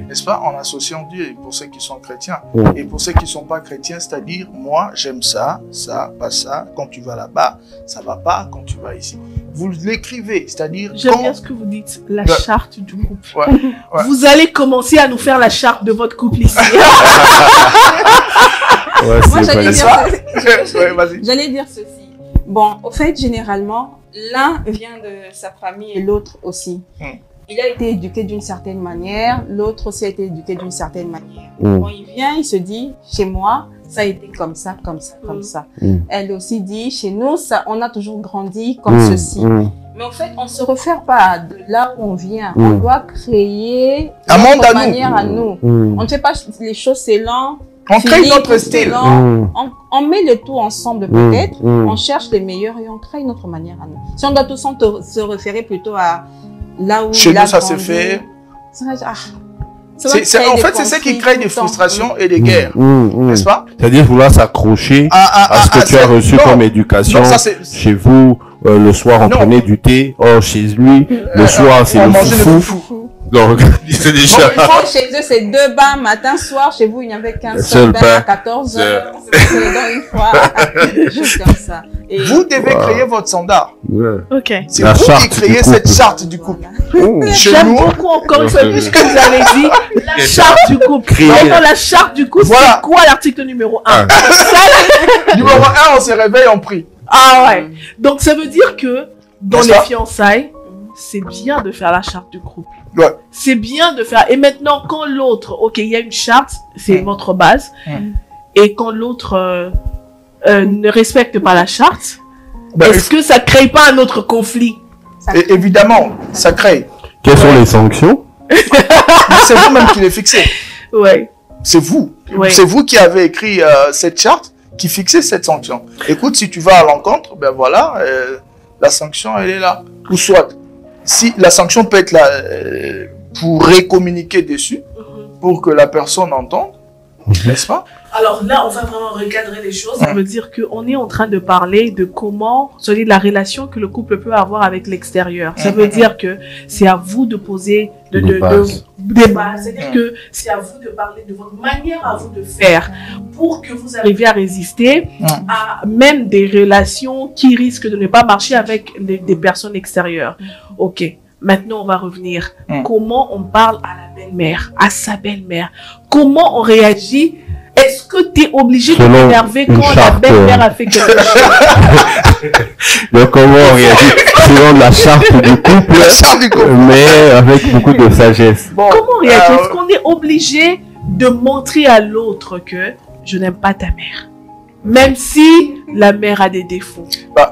[SPEAKER 3] N'est-ce pas? En associant Dieu, pour ceux qui sont chrétiens. Et pour ceux qui ne sont pas chrétiens, c'est-à-dire, moi, j'aime ça, pas ça. Quand tu vas là-bas, ça va pas. Quand tu vas ici. Vous l'écrivez, c'est-à-dire...
[SPEAKER 2] J'aime bien ce que vous dites, la charte du couple. Vous allez commencer à nous faire la charte de votre couple ici.
[SPEAKER 4] Moi, j'allais dire ceci. Bon, au fait, généralement, l'un vient de sa famille et l'autre aussi. Il a été éduqué d'une certaine manière, l'autre aussi a été éduqué d'une certaine manière. Quand il vient, il se dit, chez moi, ça a été comme ça, comme ça, comme ça. Elle aussi dit, chez nous, ça, on a toujours grandi comme ceci. Mais en fait, on ne se réfère pas de là où on vient. On doit créer notre manière à nous. On ne fait pas les choses selon...
[SPEAKER 3] On crée notre style.
[SPEAKER 4] On met le tout ensemble peut-être. On cherche les meilleurs et on crée notre manière à nous. Si on doit tous se référer plutôt à là où
[SPEAKER 3] chez nous, ça se fait... En fait, c'est ça qui crée des frustrations et des guerres, n'est-ce pas?
[SPEAKER 1] C'est-à-dire vouloir s'accrocher à ce que tu as reçu comme éducation. Chez vous, le soir, on prenait du thé. Or, chez lui, le soir, c'est le foufou. Donc, c'est déjà...
[SPEAKER 4] Chez eux, c'est 2 bains, matin, soir. Chez vous, il n'y avait qu'un seul bain à 14 heures. C'est une fois. Juste comme ça. Et
[SPEAKER 3] vous devez créer votre standard. C'est
[SPEAKER 1] la
[SPEAKER 3] vous qui créez cette charte du couple.
[SPEAKER 2] J'aime beaucoup encore une fois plus que vous avez dit la charte du couple. Dans la charte du couple, c'est quoi l'article numéro 1?
[SPEAKER 3] Numéro 1, on se réveille, on prie.
[SPEAKER 2] Ah ouais. Donc ça veut dire que dans les fiançailles, c'est bien de faire la charte du couple. C'est bien de faire. Et maintenant, quand l'autre, ok, il y a une charte, c'est votre base. Et quand l'autre ne respecte pas la charte, est-ce que ça crée pas un autre conflit?
[SPEAKER 3] Évidemment, ça crée.
[SPEAKER 1] Quelles sont les sanctions?
[SPEAKER 3] C'est vous-même qui les fixez. C'est vous. C'est vous qui avez écrit cette charte qui fixait cette sanction. Écoute, si tu vas à l'encontre, ben voilà, la sanction, elle est là. Ou soit, si la sanction peut être là pour récommuniquer dessus, pour que la personne entende, n'est-ce pas?
[SPEAKER 2] Alors là, on va vraiment recadrer les choses. Ça veut dire qu'on est en train de parler de comment, c'est-à-dire la relation que le couple peut avoir avec l'extérieur. Ça veut dire que c'est à vous de poser des bases. C'est-à-dire que c'est à vous de parler de votre manière à vous de faire pour que vous arriviez à résister à même des relations qui risquent de ne pas marcher avec des personnes extérieures. Ok. Maintenant, on va revenir. Comment on parle à la belle-mère, à sa belle-mère? Comment on réagit? Est-ce que tu es obligé de t'énerver quand la belle-mère a fait quelque chose?
[SPEAKER 1] Donc, comment on réagit selon la charte du couple, mais avec beaucoup de sagesse.
[SPEAKER 2] Bon, comment on réagit? Est-ce qu'on est obligé de montrer à l'autre que je n'aime pas ta mère? Même si la mère a des défauts.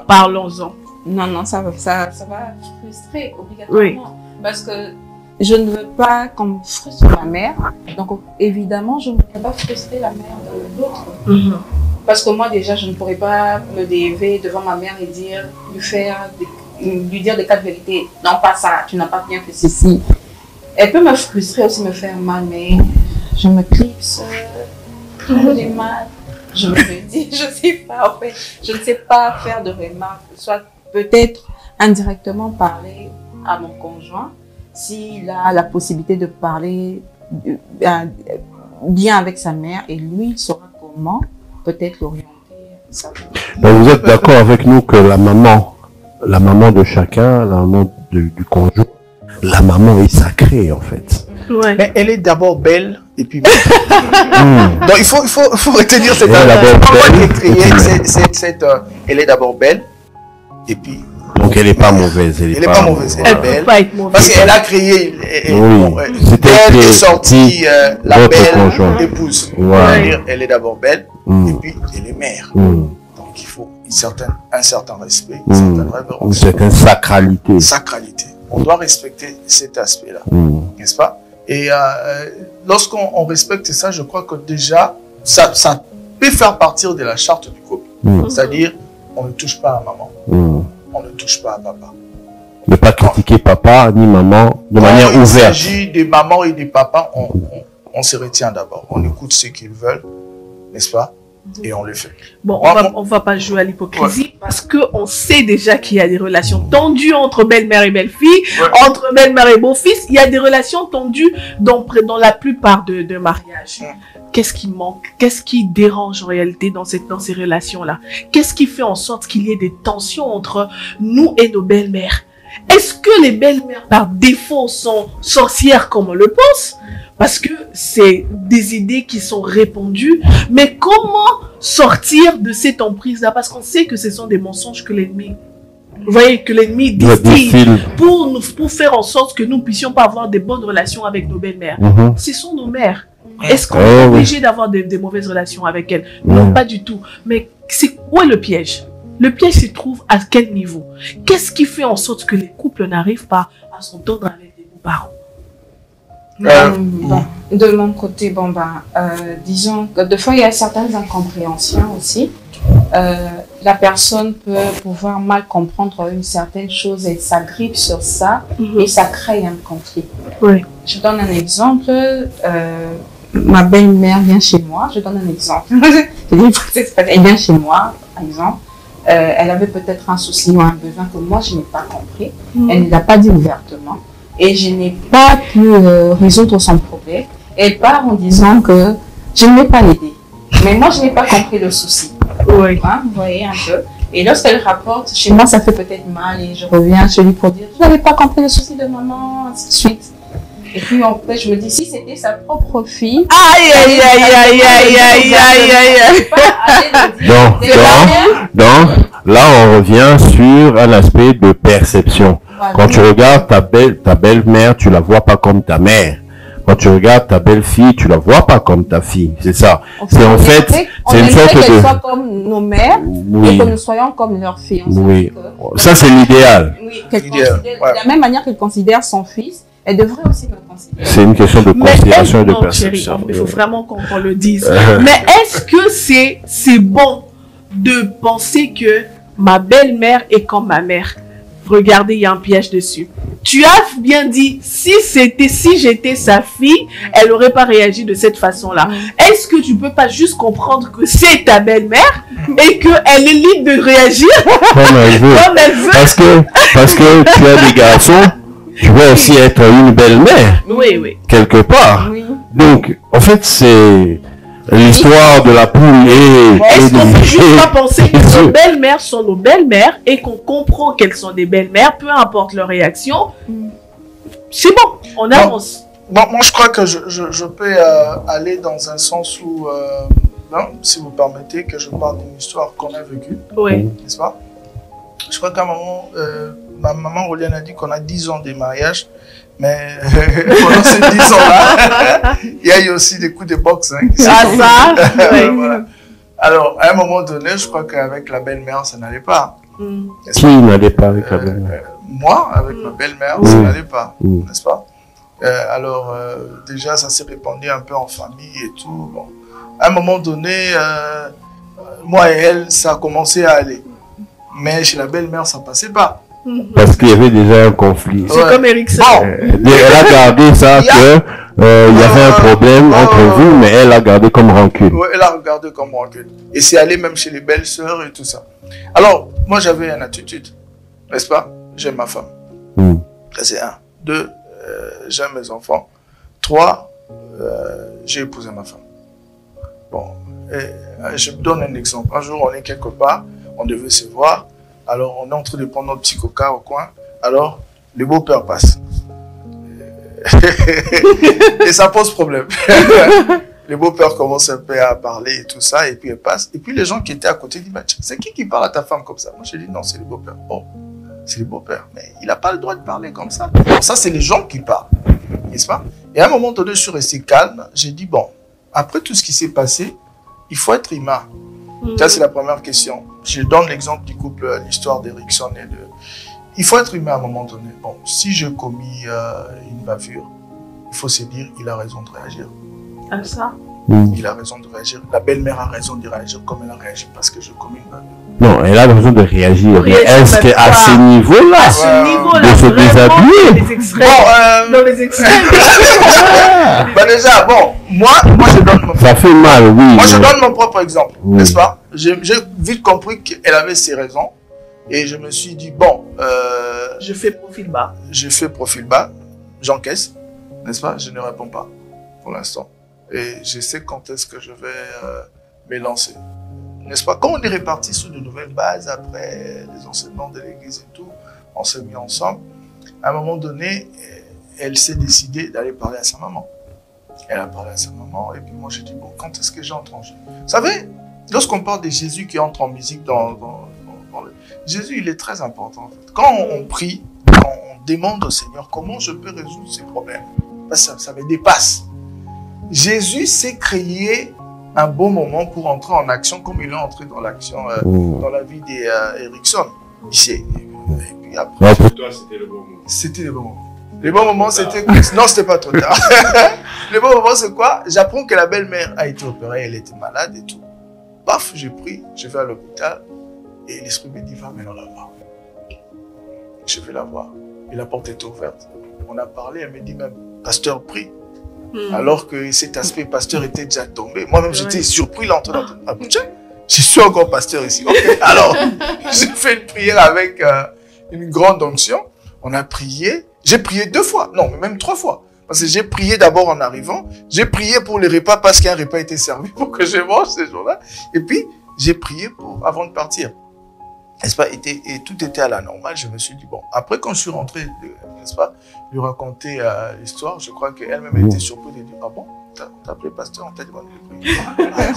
[SPEAKER 2] Parlons-en.
[SPEAKER 4] Non, ça va frustrer obligatoirement. Oui. Parce que je ne veux pas qu'on frustre ma mère. Donc, évidemment, je ne voudrais pas frustrer la mère de l'autre. Parce que moi, déjà, je ne pourrais pas me délever devant ma mère et lui dire des cas de vérité. Non, pas ça, tu n'as pas bien fait ceci. Elle peut me frustrer aussi, me faire mal, mais je me clipse, j'ai mal. Je me dis, je ne sais pas faire de remarques, soit peut-être indirectement parler à mon conjoint, s'il a la possibilité de parler bien avec sa mère, et lui saura comment peut-être l'orienter.
[SPEAKER 1] Vous êtes d'accord avec nous que la maman de chacun, la maman du conjoint, la maman est sacrée en fait.
[SPEAKER 3] Ouais. Mais elle est d'abord belle et puis donc il faut retenir cette elle est d'abord belle et puis
[SPEAKER 1] donc elle est pas mauvaise,
[SPEAKER 3] elle est pas mauvaise, elle est belle.
[SPEAKER 2] Pas être mauvaise.
[SPEAKER 3] Parce qu'elle a créé elle est sortie la belle épouse. Elle est d'abord belle et puis elle est mère. Donc il faut un certain respect, une certaine révérence,
[SPEAKER 1] une certaine sacralité.
[SPEAKER 3] On doit respecter cet aspect-là, n'est-ce pas? Et lorsqu'on respecte ça, je crois que déjà, ça peut faire partir de la charte du couple. C'est-à-dire, on ne touche pas à maman, on ne touche pas à papa.
[SPEAKER 1] Ne pas critiquer papa ni maman de manière ouverte. Quand il
[SPEAKER 3] s'agit des mamans et des papas, on se retient d'abord. On écoute ce qu'ils veulent, n'est-ce pas? Et on le fait.
[SPEAKER 2] Bon, on va pas jouer à l'hypocrisie parce que on sait déjà qu'il y a des relations tendues entre belle-mère et belle-fille, entre belle-mère et beau-fils. Il y a des relations tendues dans la plupart de mariages. Qu'est-ce qui manque? Qu'est-ce qui dérange en réalité dans ces relations-là? Qu'est-ce qui fait en sorte qu'il y ait des tensions entre nous et nos belles-mères? Est-ce que les belles-mères par défaut sont sorcières comme on le pense? Parce que c'est des idées qui sont répandues. Mais comment sortir de cette emprise-là? Parce qu'on sait que ce sont des mensonges que l'ennemi, vous voyez, que l'ennemi distille pour faire en sorte que nous ne puissions pas avoir des bonnes relations avec nos belles-mères. Ce sont nos mères. Est-ce qu'on est obligé d'avoir des mauvaises relations avec elles? Non, pas du tout. Mais où est le piège? Le piège se trouve à quel niveau? Qu'est-ce qui fait en sorte que les couples n'arrivent pas à s'entendre avec les parents?
[SPEAKER 4] De mon côté, disons que des fois il y a certaines incompréhensions aussi. La personne peut pouvoir mal comprendre une certaine chose et s'agrippe sur ça et ça crée un conflit. Je donne un exemple. Ma belle-mère vient chez moi. Je donne un exemple. Elle vient chez moi, par exemple. Elle avait peut-être un souci ou un besoin que moi je n'ai pas compris. Elle ne l'a pas dit ouvertement. Et je n'ai pas pu résoudre son problème. Elle part en disant que je ne l'ai pas aidé. Mais moi, je n'ai pas compris le souci. Vous voyez un peu. Et lorsqu'elle rapporte, chez moi, ça fait peut-être mal. Et je reviens chez lui pour dire, je n'avais pas compris le souci de maman, ainsi de suite. Et puis, en fait, je me dis, si c'était sa propre fille...
[SPEAKER 1] Donc, là, on revient sur un aspect de perception. Quand tu regardes ta belle-mère, tu la vois pas comme ta mère. Quand tu regardes ta belle-fille, tu la vois pas comme ta fille. C'est ça. C'est en fait, c'est une sorte de...
[SPEAKER 4] qu'elles soient comme nos mères et que nous soyons comme leurs filles.
[SPEAKER 1] Ça, c'est l'idéal.
[SPEAKER 4] De la même manière qu'elle considère son fils, elle devrait aussi me considérer.
[SPEAKER 1] C'est une question de considération et de perception.
[SPEAKER 2] Chérie, il faut vraiment qu'on le dise. Mais est-ce que c'est bon de penser que ma belle-mère est comme ma mère? regardez, il y a un piège dessus. Tu as bien dit, si j'étais sa fille, elle n'aurait pas réagi de cette façon-là. Est-ce que tu peux pas juste comprendre que c'est ta belle-mère et qu'elle est libre de réagir
[SPEAKER 1] comme elle veut? Parce que tu as des garçons, tu veux aussi être une belle-mère.
[SPEAKER 2] Oui.
[SPEAKER 1] Quelque part.
[SPEAKER 4] Oui.
[SPEAKER 1] Donc, en fait, c'est l'histoire de la poule
[SPEAKER 2] Est-ce qu'on peut juste pas penser que nos belles-mères sont nos belles-mères et qu'on comprend qu'elles sont des belles-mères, peu importe leur réaction. C'est bon, on avance.
[SPEAKER 3] Bon, moi, je crois que je peux aller dans un sens où, si vous permettez, que je parle d'une histoire qu'on a vécue.
[SPEAKER 2] Oui.
[SPEAKER 3] N'est-ce pas? Je crois qu'à un moment, ma maman Roliane a dit qu'on a 10 ans de mariage. Mais pendant ces 10 ans-là, il y a eu aussi des coups de boxe. Hein, voilà. Alors, à un moment donné, je crois qu'avec la belle-mère, ça n'allait pas.
[SPEAKER 1] Qui n'allait pas avec la belle-mère?
[SPEAKER 3] Moi, avec ma belle-mère, ça n'allait pas, n'est-ce pas? Alors, déjà, ça s'est répandu un peu en famille et tout. Bon. À un moment donné, moi et elle, ça a commencé à aller. Mais chez la belle-mère, ça ne passait pas.
[SPEAKER 1] Parce qu'il y avait déjà un conflit.
[SPEAKER 2] C'est comme Erickson.
[SPEAKER 1] Elle a gardé ça que il y avait un problème entre vous, mais elle a gardé comme rancune.
[SPEAKER 3] Oui, elle a regardé comme rancune. Et c'est allé même chez les belles-sœurs et tout ça. Alors, moi j'avais une attitude, n'est-ce pas? J'aime ma femme. Ça c'est 1. 2, j'aime mes enfants. 3, j'ai épousé ma femme. Bon, je me donne un exemple. Un jour, on est quelque part, on devait se voir. Alors, on est en train de prendre notre petit coca au coin. Alors, le beau-père passe. Et ça pose problème. Le beau-père commence un peu à parler et tout ça. Et puis, il passe. Et puis, les gens qui étaient à côté disent, c'est qui parle à ta femme comme ça? Moi, je dis, non, c'est le beau-père. Oh, c'est le beau-père. Mais il n'a pas le droit de parler comme ça. Alors, ça, c'est les gens qui parlent. N'est-ce pas? Et à un moment donné, je suis resté calme. J'ai dit, bon, après tout ce qui s'est passé, il faut être humain. Ça, c'est la première question. Je donne l'exemple du couple, l'histoire d'Erickson et de... Il faut être humain à un moment donné. Bon, si j'ai commis une bavure, il faut se dire, il a raison de réagir.
[SPEAKER 2] Ah, ça?
[SPEAKER 3] Il a raison de réagir. La belle-mère a raison de réagir comme elle a réagi parce que je commets une bavure.
[SPEAKER 1] Non, elle a raison de réagir. Mais est-ce qu'à ce niveau-là, de se déshabiller?
[SPEAKER 3] Dans les extrêmes. Bah déjà, bon, moi je donne mon...
[SPEAKER 1] Ça fait mal, oui.
[SPEAKER 3] Moi je donne mon propre exemple, n'est-ce pas? J'ai vite compris qu'elle avait ses raisons. Et je me suis dit, bon...
[SPEAKER 2] je fais profil bas.
[SPEAKER 3] Je fais profil bas, j'encaisse, n'est-ce pas? Je ne réponds pas pour l'instant. Et je sais quand est-ce que je vais me lancer. N'est-ce pas? Quand on est répartis sur de nouvelles bases, après les enseignements de l'église et tout, on s'est mis ensemble. À un moment donné, elle s'est décidée d'aller parler à sa maman. Elle a parlé à sa maman, et puis moi j'ai dit, bon, quand est-ce que j'entre en jeu? Vous savez, lorsqu'on parle de Jésus qui entre en musique dans le... Jésus, il est très important. En fait. Quand on prie, quand on demande au Seigneur comment je peux résoudre ces problèmes, ça me dépasse. Jésus s'est créé un bon moment pour entrer en action comme il est entré dans l'action, dans la vie d'Erickson. Ici. Et puis après,
[SPEAKER 5] pour toi, c'était le bon moment.
[SPEAKER 3] C'était le bon moment. Le bon moment, c'était... Non, c'était pas trop tard. Le bon moment, c'est quoi? J'apprends que la belle-mère a été opérée, elle était malade et tout. Paf, j'ai pris, je vais à l'hôpital et l'esprit me dit, va maintenant la voir. Je vais la voir. Et la porte était ouverte. On a parlé, elle me dit même, pasteur, prie. Alors que cet aspect pasteur était déjà tombé. Moi-même, j'étais surpris là, en train d'entendre. Ah, tiens, je suis encore pasteur ici. Ok, alors, j'ai fait une prière avec une grande onction. On a prié. J'ai prié 2 fois. Non, mais même 3 fois. Parce que j'ai prié d'abord en arrivant. J'ai prié pour les repas parce qu'un repas était servi pour que je mange ces jours-là. Et puis, j'ai prié avant de partir. N'est-ce pas? Et tout était à la normale. Je me suis dit, bon, après, quand je suis rentré, n'est-ce pas, lui raconter l'histoire, je crois qu'elle-même était surprise de dire, ah bon, t'as appelé pasteur, on t'a demandé de prier.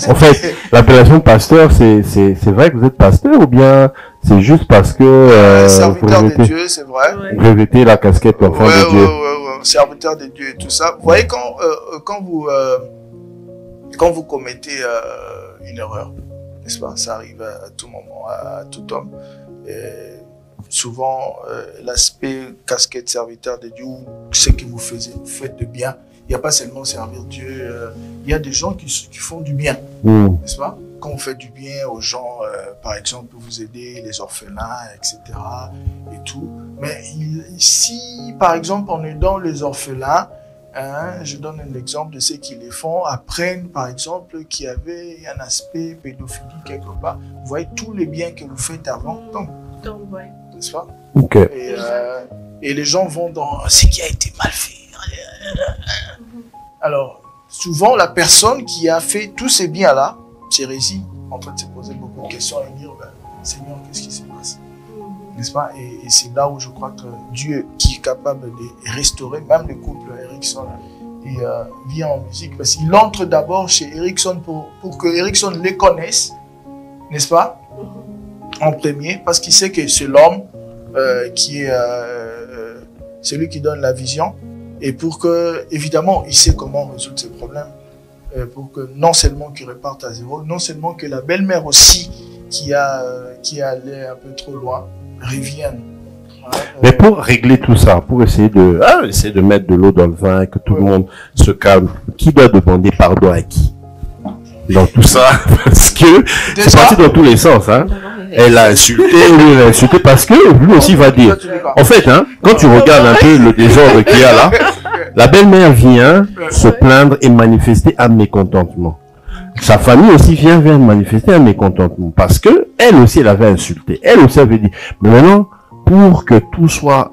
[SPEAKER 1] En fait, l'appellation pasteur, c'est vrai que vous êtes pasteur ou bien c'est juste parce que
[SPEAKER 3] serviteur de Dieu, c'est vrai.
[SPEAKER 1] Vous revêtez la casquette d'enfant de Dieu.
[SPEAKER 3] Ouais, serviteur de Dieu et tout ça. Vous voyez, quand vous commettez une erreur, n'est-ce pas? Ça arrive à tout moment, à tout homme. Et souvent, l'aspect casquette serviteur de Dieu, ce que vous faites de bien, il n'y a pas seulement servir Dieu, il y a des gens qui font du bien, n'est-ce pas? quand on fait du bien aux gens, par exemple, vous aider les orphelins, etc. et tout. Mais si, par exemple, en aidant les orphelins, je donne un exemple de ceux qui les font, apprennent, par exemple, qu'il y avait un aspect pédophilie quelque part. Vous voyez tous les biens que vous faites avant,
[SPEAKER 2] Ouais.
[SPEAKER 3] n'est-ce pas?
[SPEAKER 1] Ok.
[SPEAKER 3] Et les gens vont dans ce qui a été mal fait. Alors, souvent, la personne qui a fait tous ces biens-là, Thérésie, en train de se poser beaucoup de questions et dire, Seigneur, qu'est-ce qui se passe? N'est-ce pas? Et c'est là où je crois que Dieu, qui est capable de restaurer, même le couple Erickson, et vient en musique, parce qu'il entre d'abord chez Erickson pour que Erickson les connaisse, n'est-ce pas? En premier, parce qu'il sait que c'est l'homme qui est celui qui donne la vision, et pour que, évidemment, il sait comment résoudre ses problèmes, pour que non seulement qu'il reparte à zéro, non seulement que la belle-mère aussi, qui allait un peu trop loin, revienne.
[SPEAKER 1] Mais pour régler tout ça, pour essayer de mettre de l'eau dans le vin, que tout le monde se calme, qui doit demander pardon à qui dans tout ça? Parce que c'est parti dans tous les sens, hein. Elle a insulté, lui elle a insulté, parce que lui aussi va dire. En fait, hein, quand tu regardes un peu le désordre qu'il y a là, la belle-mère vient se plaindre et manifester un mécontentement. Sa famille aussi vient manifester un mécontentement, parce que elle aussi elle avait insulté. Elle aussi avait dit, mais maintenant, pour que tout soit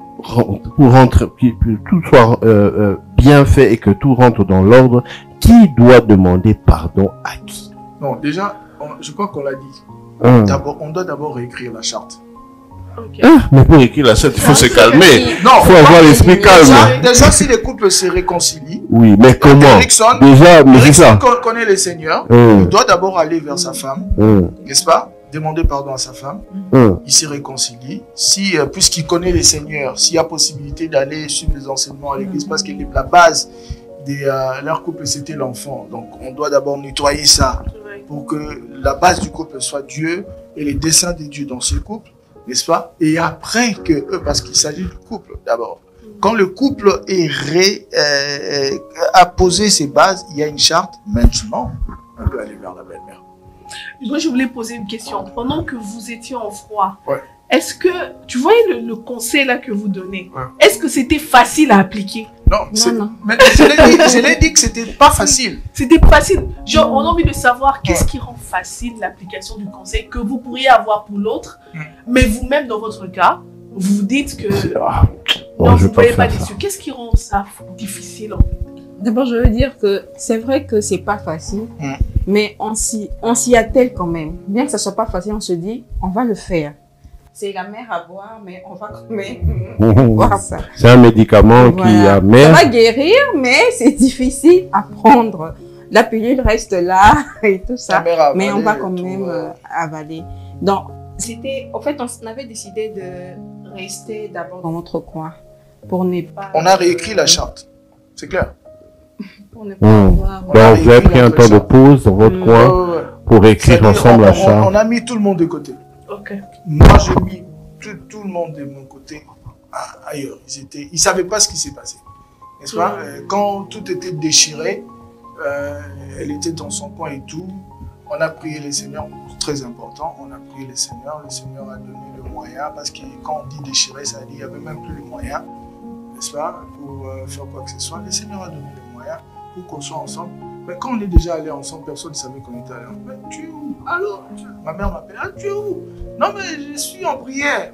[SPEAKER 1] bien fait et que tout rentre dans l'ordre, qui doit demander pardon à qui?
[SPEAKER 3] Non, déjà, je crois qu'on l'a dit. On doit d'abord réécrire la charte.
[SPEAKER 2] Okay.
[SPEAKER 1] Mais pour écrire la charte, il faut se calmer. Il faut avoir l'esprit calme.
[SPEAKER 3] Déjà, si les couples se réconcilient.
[SPEAKER 1] Oui, mais comment? Déjà, mais c'est ça.
[SPEAKER 3] Erickson connaît le Seigneur. Il doit d'abord aller vers sa femme. N'est-ce pas? Demander pardon à sa femme. Il se réconcilie. Puisqu'il connaît le Seigneur, s'il y a possibilité d'aller suivre les enseignements à l'église, parce que la base de leur couple, c'était l'enfant. Donc, on doit d'abord nettoyer ça pour que la base du couple soit Dieu et les desseins de Dieu dans ce couple, n'est-ce pas? Et après parce qu'il s'agit du couple d'abord. Quand le couple a posé ses bases, il y a une charte, maintenant, on peut aller vers la belle-mère.
[SPEAKER 2] Moi, je voulais poser une question. Pendant que vous étiez en froid, est-ce que, tu voyais le conseil là que vous donnez, est-ce que c'était facile à appliquer?
[SPEAKER 3] Non. Mais je l'ai dit que c'était pas facile.
[SPEAKER 2] C'était facile. Genre, on a envie de savoir qu'est-ce qui rend facile l'application du conseil que vous pourriez avoir pour l'autre, mais vous-même, dans votre cas, vous vous dites que non, vous ne voyez pas dessus. Qu'est-ce qui rend ça difficile en fait?
[SPEAKER 4] D'abord, je veux dire que c'est vrai que c'est pas facile, mais on s'y attelle quand même. Bien que ça soit pas facile, on se dit, on va le faire. C'est la mer à boire, mais on va quand même boire ça.
[SPEAKER 1] C'est un médicament qui amène.
[SPEAKER 4] Ça va guérir, mais c'est difficile à prendre. La pilule reste là et tout ça, mais on va quand même avaler. Donc, en fait, on avait décidé de rester d'abord dans notre coin pour ne pas...
[SPEAKER 3] On a réécrit la charte, c'est clair.
[SPEAKER 4] Pour ne pas avoir...
[SPEAKER 1] Donc, vous avez pris un temps de pause dans votre coin pour écrire ensemble la charte.
[SPEAKER 3] On a mis tout le monde de côté.
[SPEAKER 2] Moi,
[SPEAKER 3] j'ai mis tout le monde de mon côté ailleurs. Ils ne savaient pas ce qui s'est passé. N'est-ce pas? Quand tout était déchiré, elle était dans son coin et tout. On a prié le Seigneur, très important. On a prié le Seigneur a donné le moyen, parce que quand on dit déchiré, ça veut dire qu'il n'y avait même plus les moyens, n'est-ce pas, pour faire quoi que ce soit. Le Seigneur a donné les moyens pour qu'on soit ensemble. Mais quand on est déjà allé ensemble, personne ne savait qu'on était allé ensemble. Mais tu es où? Alors, ma mère m'appelle. Ah, tu es où? Non, mais je suis en prière.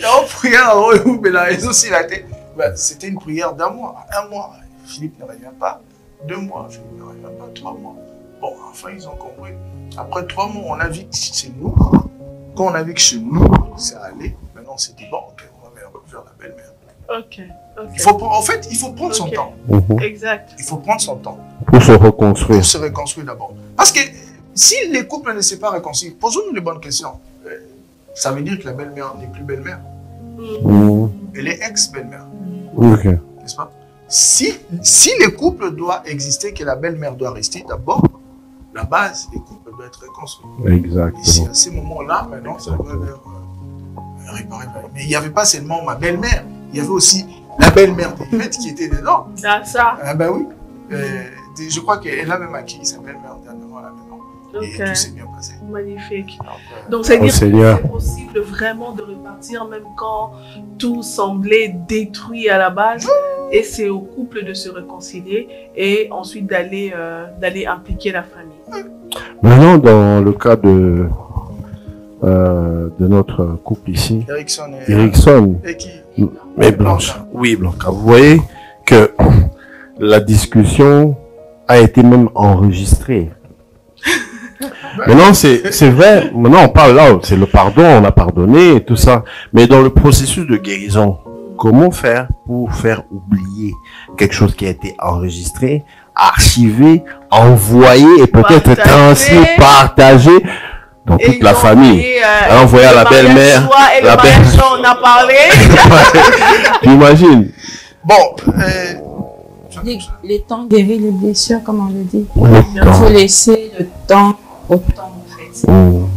[SPEAKER 3] En prière, mais la raison, c'est la tête. C'était une prière d'un mois. Un mois. Philippe ne revient pas. 2 mois. Philippe ne revient pas. 3 mois. Bon, enfin, ils ont compris. Après 3 mois, on a vu que c'est nous. Quand on a vu que chez nous, c'est allé, maintenant on s'est dit, bon, ok, on va vers la belle-mère. En fait, il faut prendre son temps.
[SPEAKER 2] Exact.
[SPEAKER 3] Il faut prendre son temps.
[SPEAKER 1] Pour se reconstruire.
[SPEAKER 3] Pour se reconstruire d'abord. Parce que si les couples ne s'est pas réconciliés, posons-nous les bonnes questions. Ça veut dire que la belle-mère n'est plus belle-mère. Elle est ex-belle-mère. N'est-ce pas? Si les couples doivent exister, que la belle-mère doit rester, d'abord, la base des couples doit être reconstruite.
[SPEAKER 1] Exactement.
[SPEAKER 3] Et c'est à ces moments-là, maintenant, ça doit être réparé. Mais il n'y avait pas seulement ma belle-mère, il y avait aussi la belle-mère des fêtes qui était dedans.
[SPEAKER 2] Ça.
[SPEAKER 3] Ah ben oui. je crois qu'elle a même acquis sa belle-mère dernièrement à la maison. Et tout s'est bien passé.
[SPEAKER 2] Magnifique. Donc, c'est-à-dire que c'est possible vraiment de repartir même quand tout semblait détruit à la base. Et c'est au couple de se réconcilier et ensuite d'aller impliquer la famille.
[SPEAKER 1] Maintenant, dans le cas de notre couple ici, Erickson
[SPEAKER 3] et qui
[SPEAKER 1] mais Blanche. Oui, Blanca. Vous voyez que la discussion a été même enregistrée. Maintenant, c'est vrai. Maintenant, on parle là, c'est le pardon, on a pardonné et tout ça. Mais dans le processus de guérison, comment faire pour faire oublier quelque chose qui a été enregistré, archivé, envoyé et peut-être transmis, partagé dans toute la famille. Envoyé à la belle-mère.
[SPEAKER 2] La belle-mère, on a parlé.
[SPEAKER 1] T'imagines?
[SPEAKER 3] Bon,
[SPEAKER 4] les temps guérit les blessures, comme on le dit.
[SPEAKER 1] Il
[SPEAKER 4] faut laisser le temps au temps, en fait.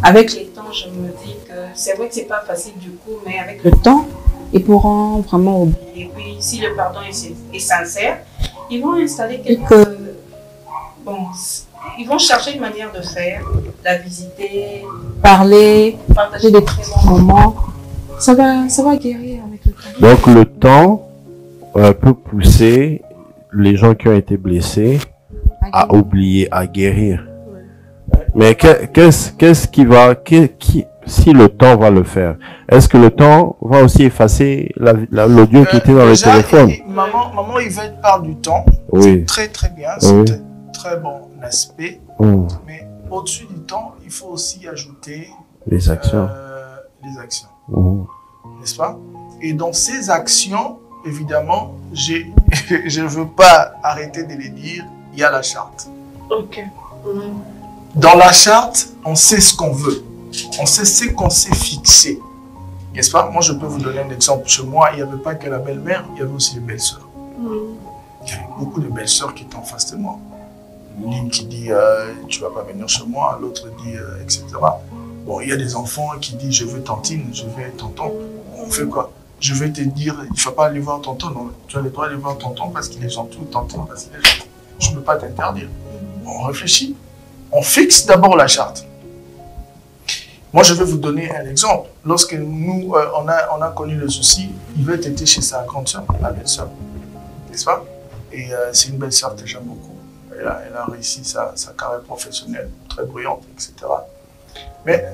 [SPEAKER 4] Avec les temps, je me dis que c'est vrai que c'est pas facile du coup, mais avec le temps, ils pourront vraiment oublier. Et puis, si le pardon est sincère, ils vont installer quelques... Bon, ils vont chercher une manière de faire, la visiter, parler, partager des très bons moments. Ça va guérir avec le temps.
[SPEAKER 1] Donc, le temps peut pousser les gens qui ont été blessés à oublier, à guérir. Mais qu'est-ce qui va... si le temps va le faire, est-ce que le temps va aussi effacer l'audio qui était dans le téléphone?
[SPEAKER 3] Maman Yvette parle du temps.
[SPEAKER 1] Oui.
[SPEAKER 3] C'est très très bien. C'est un très bon aspect. Mais au-dessus du temps, il faut aussi ajouter
[SPEAKER 1] les actions.
[SPEAKER 3] N'est-ce pas? Et dans ces actions, évidemment, je ne veux pas arrêter de les dire, il y a la charte.
[SPEAKER 2] Ok.
[SPEAKER 3] Dans la charte, on sait ce qu'on veut. On sait ce qu'on s'est fixé. N'est-ce pas? Moi, je peux vous donner un exemple. Chez moi, il n'y avait pas que la belle-mère, il y avait aussi les belles-sœurs. Il y avait beaucoup de belles-sœurs qui étaient en face de moi. L'une qui dit tu ne vas pas venir chez moi, l'autre dit etc. Bon, il y a des enfants qui disent je veux tantine, je veux tonton. On fait quoi? Je vais te dire, il ne faut pas aller voir tonton. Non, tu as le droit d'aller voir tonton parce qu'il est gentil, tantine parce qu'il est gentil. Je ne peux pas t'interdire. On réfléchit. On fixe d'abord la charte. Moi, je vais vous donner un exemple. Lorsque nous, on a connu le souci, Yvette était chez sa grande soeur, la belle-sœur. N'est-ce pas? Et c'est une belle-sœur que j'aime beaucoup. Elle a réussi sa carrière professionnelle, très brillante, etc. Mais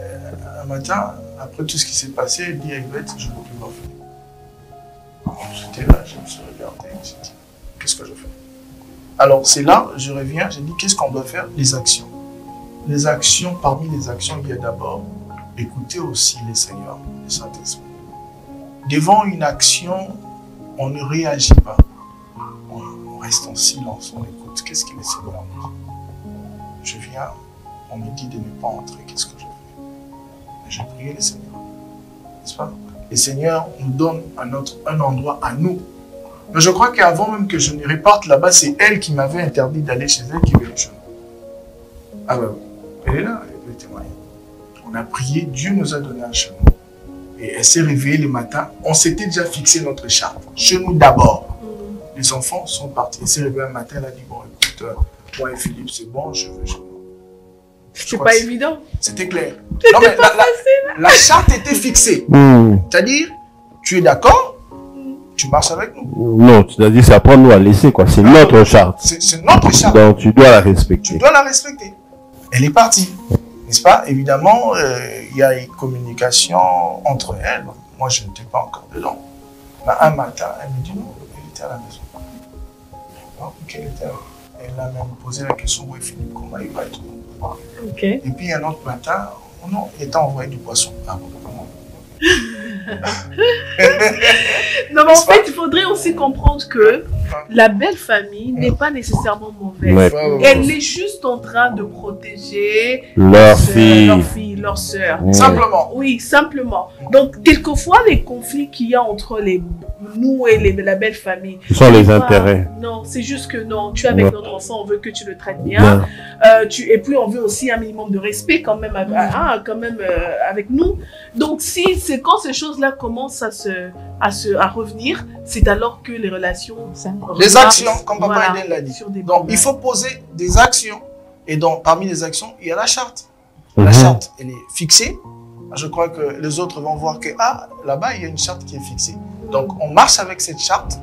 [SPEAKER 3] un matin, après tout ce qui s'est passé, elle dit à Yvette, je ne veux plus voir finir. J'étais là, je me suis regardé, j'ai dit, qu'est-ce que je fais? Alors c'est là, je reviens, j'ai dit, qu'est-ce qu'on doit faire? Les actions. Les actions, parmi les actions, il y a d'abord écouter aussi les seigneurs, le Saint-Esprit. Devant une action, on ne réagit pas. On reste en silence, on écoute. Qu'est-ce que le Seigneur nous dit? Je viens, on me dit de ne pas entrer, qu'est-ce que je fais? Je prie le Seigneur. N'est-ce pas? Le Seigneur nous donne un endroit à nous. Mais je crois qu'avant même que je ne reparte là-bas, c'est elle qui m'avait interdit d'aller chez elle qui veut les choses. Ah ben oui, elle est là, elle peut témoigner. On a prié, Dieu nous a donné un chemin. Et elle s'est réveillée le matin. On s'était déjà fixé notre charte. Chez nous d'abord. Les enfants sont partis. Elle s'est réveillée un matin, elle a dit, bon, écoute, moi et Philippe, c'est bon, je veux chez moi.
[SPEAKER 2] C'est pas évident.
[SPEAKER 3] C'était clair. Non, mais la charte était fixée. C'est-à-dire, tu es d'accord, tu marches avec nous.
[SPEAKER 1] Non, c'est-à-dire, c'est à prendre nous à laisser, quoi. C'est notre charte.
[SPEAKER 3] C'est notre charte.
[SPEAKER 1] Donc, tu dois la respecter.
[SPEAKER 3] Tu dois la respecter. Elle est partie. N'est-ce pas? Évidemment, il y a une communication entre elles. Moi, je n'étais pas encore dedans. Mais un matin, elle me dit non, elle était à la maison. Elle a même posé la question, où est Philippe, comment il va être? Et puis un autre matin, non, il était envoyé du poisson. Ah bon, comment?
[SPEAKER 2] Non, mais en fait, il faudrait aussi comprendre que la belle famille n'est pas nécessairement mauvaise. Elle est juste en train de protéger
[SPEAKER 1] leur fille,
[SPEAKER 2] leur sœur.
[SPEAKER 3] Simplement.
[SPEAKER 2] Oui, simplement. Donc, quelquefois, les conflits qu'il y a entre nous et la belle famille.
[SPEAKER 1] Ce sont les intérêts.
[SPEAKER 2] Non, c'est juste que non, tu es avec notre enfant, on veut que tu le traites bien. Et puis, on veut aussi un minimum de respect quand même, avec nous. Donc, c'est quand ces choses-là commencent à revenir, c'est alors que les relations...
[SPEAKER 3] Les actions, comme Papa Eden l'a dit. Donc, il faut poser des actions. Et donc, parmi les actions, il y a la charte. La charte, elle est fixée. Je crois que les autres vont voir que, là-bas, il y a une charte qui est fixée. Donc, on marche avec cette charte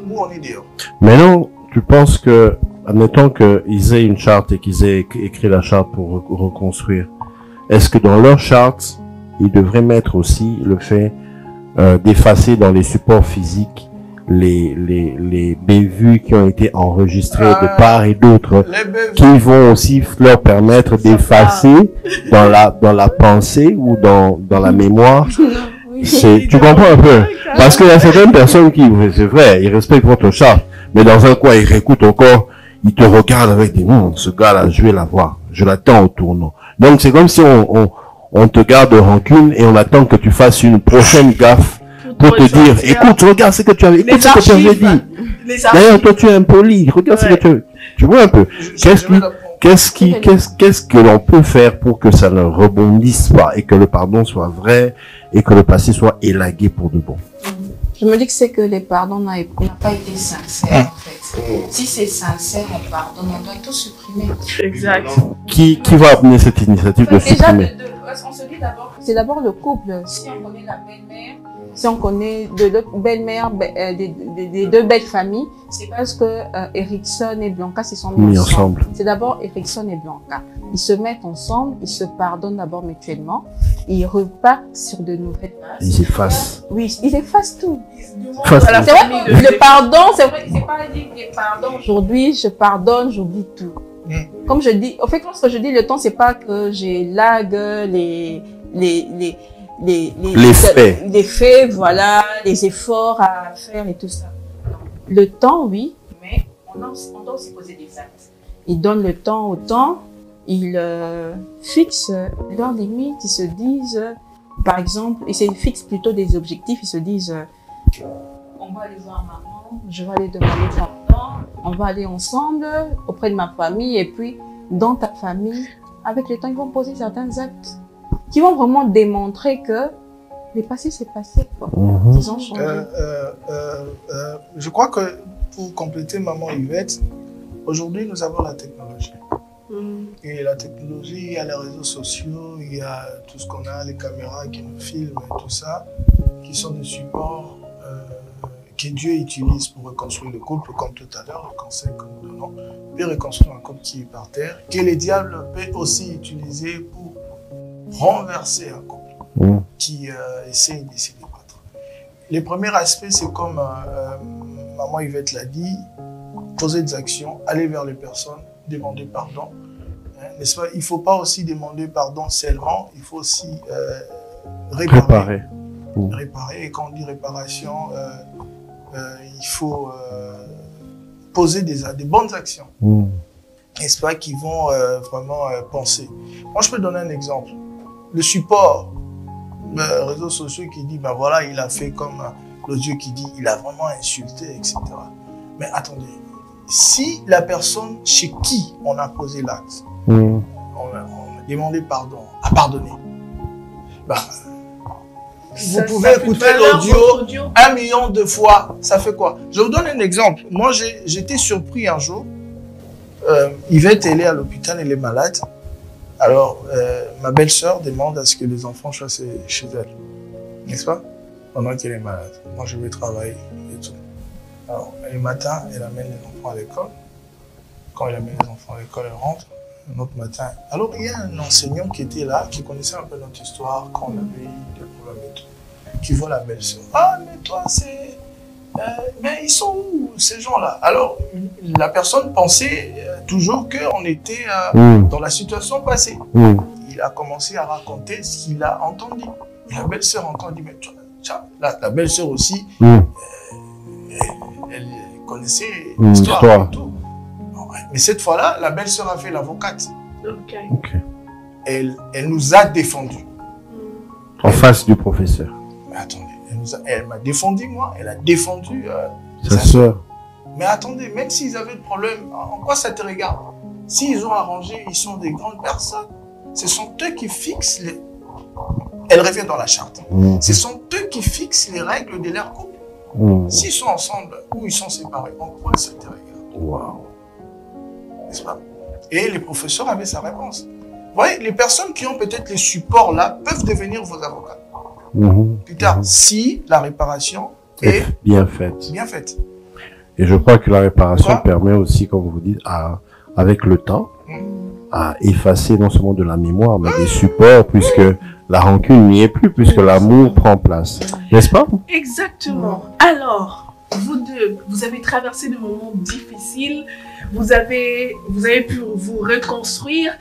[SPEAKER 3] ou on est dehors.
[SPEAKER 1] Mais non, tu penses que, admettons qu'ils aient une charte et qu'ils aient écrit la charte pour reconstruire, est-ce que dans leur charte, ils devraient mettre aussi le fait d'effacer dans les supports physiques les bévues qui ont été enregistrées de part et d'autre, qui vont aussi leur permettre d'effacer dans la pensée ou dans la mémoire. Tu comprends un peu? Parce qu'il y a certaines personnes qui, c'est vrai, ils respectent votre charte, mais dans un coin, ils réécoutent encore, ils te regardent avec des ce gars-là, je vais la voir, je l'attends au tournant. Donc c'est comme si on te garde de rancune et on attend que tu fasses une prochaine gaffe pour te dire, écoute, regarde ce que tu avais, écoute ce que tu avais dit. D'ailleurs, toi, tu es impoli. Regarde ce que tu vois un peu. Qu'est-ce que l'on peut faire pour que ça ne rebondisse pas et que le pardon soit vrai et que le passé soit élagué pour de bon?
[SPEAKER 4] Je me dis que c'est que les pardons n'ont pas été sincères, en fait. Si c'est sincère, on pardonne, on doit tout supprimer.
[SPEAKER 2] Exact.
[SPEAKER 1] Qui va amener cette initiative de supprimer?
[SPEAKER 4] On se dit d'abord, c'est d'abord le couple. Si on connaît la belle-mère, si on connaît de deux belles-mères, des deux belles familles, c'est parce que Erickson et Blanca se sont mis ensemble. C'est d'abord Erickson et Blanca. Ils se mettent ensemble, ils se pardonnent d'abord mutuellement, ils repartent sur de nouvelles bases.
[SPEAKER 1] Ils effacent.
[SPEAKER 4] Oui, ils effacent tout.
[SPEAKER 2] C'est
[SPEAKER 4] vrai que le pardon, c'est vrai, c'est pas dire que pardon aujourd'hui, je pardonne, j'oublie tout. Comme je dis, en fait, lorsque je dis le temps, c'est pas que j'élague les faits, voilà, les efforts à faire et tout ça. Le temps, oui, mais on doit aussi poser des actes. Ils donnent le temps au temps, ils fixent leurs limites, ils se disent, par exemple, ils se fixent plutôt des objectifs, ils se disent, on va aller voir maman, je vais aller demander pardon, on va aller ensemble auprès de ma famille et puis dans ta famille, avec le temps, ils vont poser certains actes qui vont vraiment démontrer que le passé c'est passé, quoi. Ils ont changé.
[SPEAKER 3] Je crois que pour compléter maman Yvette, aujourd'hui nous avons la technologie. Et la technologie, il y a les réseaux sociaux, il y a tout ce qu'on a, les caméras qui nous filment et tout ça, qui sont des supports que Dieu utilise pour reconstruire le couple, comme tout à l'heure, le conseil que nous donnons, puis reconstruire un couple qui est par terre, que le diable peut aussi utiliser pour renverser un couple qui essaie de se débattre. Le premier aspect, c'est comme maman Yvette l'a dit, poser des actions, aller vers les personnes, demander pardon. N'est-ce pas? Il ne faut pas aussi demander pardon seulement, il faut aussi réparer. Réparer. Et quand on dit réparation, il faut poser des bonnes actions. N'est-ce pas? Qui vont vraiment penser. Moi, je peux donner un exemple. Le support, réseaux sociaux qui dit, ben voilà, il a fait comme l'audio qui dit, il a vraiment insulté, etc. Mais attendez, si la personne chez qui on a posé l'acte, on a demandé pardon, a pardonné, ben, vous pouvez écouter l'audio 1 million de fois, ça fait quoi? Je vous donne un exemple. Moi, j'étais surpris un jour. Yvette, elle est à l'hôpital, elle est malade. Alors, ma belle-sœur demande à ce que les enfants soient chez elle. N'est-ce pas? Pendant qu'elle est malade. Moi, je vais travailler et tout. Alors, le matin, elle amène les enfants à l'école. Quand elle amène les enfants à l'école, elle rentre. Un autre matin. Alors, il y a un enseignant qui était là, qui connaissait un peu notre histoire, quand on avait eu des problèmes et tout, qui voit la belle-sœur. Ah, mais toi, c'est... mais ils sont où, ces gens-là? Alors, la personne pensait toujours qu'on était dans la situation passée. Il a commencé à raconter ce qu'il a entendu. Et la belle-sœur a entendu, mais la belle-sœur aussi, elle connaissait l'histoire et tout. Mais cette fois-là, la belle-sœur a fait l'avocate.
[SPEAKER 2] Okay.
[SPEAKER 3] elle nous a défendus.
[SPEAKER 1] En face du professeur.
[SPEAKER 3] Mais attendez, elle m'a défendu, moi, elle a défendu
[SPEAKER 1] sa sœur.
[SPEAKER 3] Mais attendez, même s'ils avaient de problème, en quoi ça te regarde? S'ils ont arrangé, ils sont des grandes personnes. Ce sont eux qui fixent les... Elle revient dans la charte. Ce sont eux qui fixent les règles de leur couple. S'ils sont ensemble ou ils sont séparés, en quoi ça te regarde?
[SPEAKER 1] Wow.
[SPEAKER 3] N'est-ce pas? Et les professeurs avaient sa réponse. Vous voyez, les personnes qui ont peut-être les supports là peuvent devenir vos avocats. Plus tard, si la réparation est
[SPEAKER 1] bien faite.
[SPEAKER 3] Bien faite.
[SPEAKER 1] Et je crois que la réparation permet aussi, comme vous dites, avec le temps, à effacer non seulement de la mémoire, mais des supports, puisque la rancune n'y est plus, puisque l'amour prend place. N'est-ce pas?
[SPEAKER 2] Exactement. Alors, vous deux, vous avez traversé des moments difficiles, vous avez pu vous reconstruire,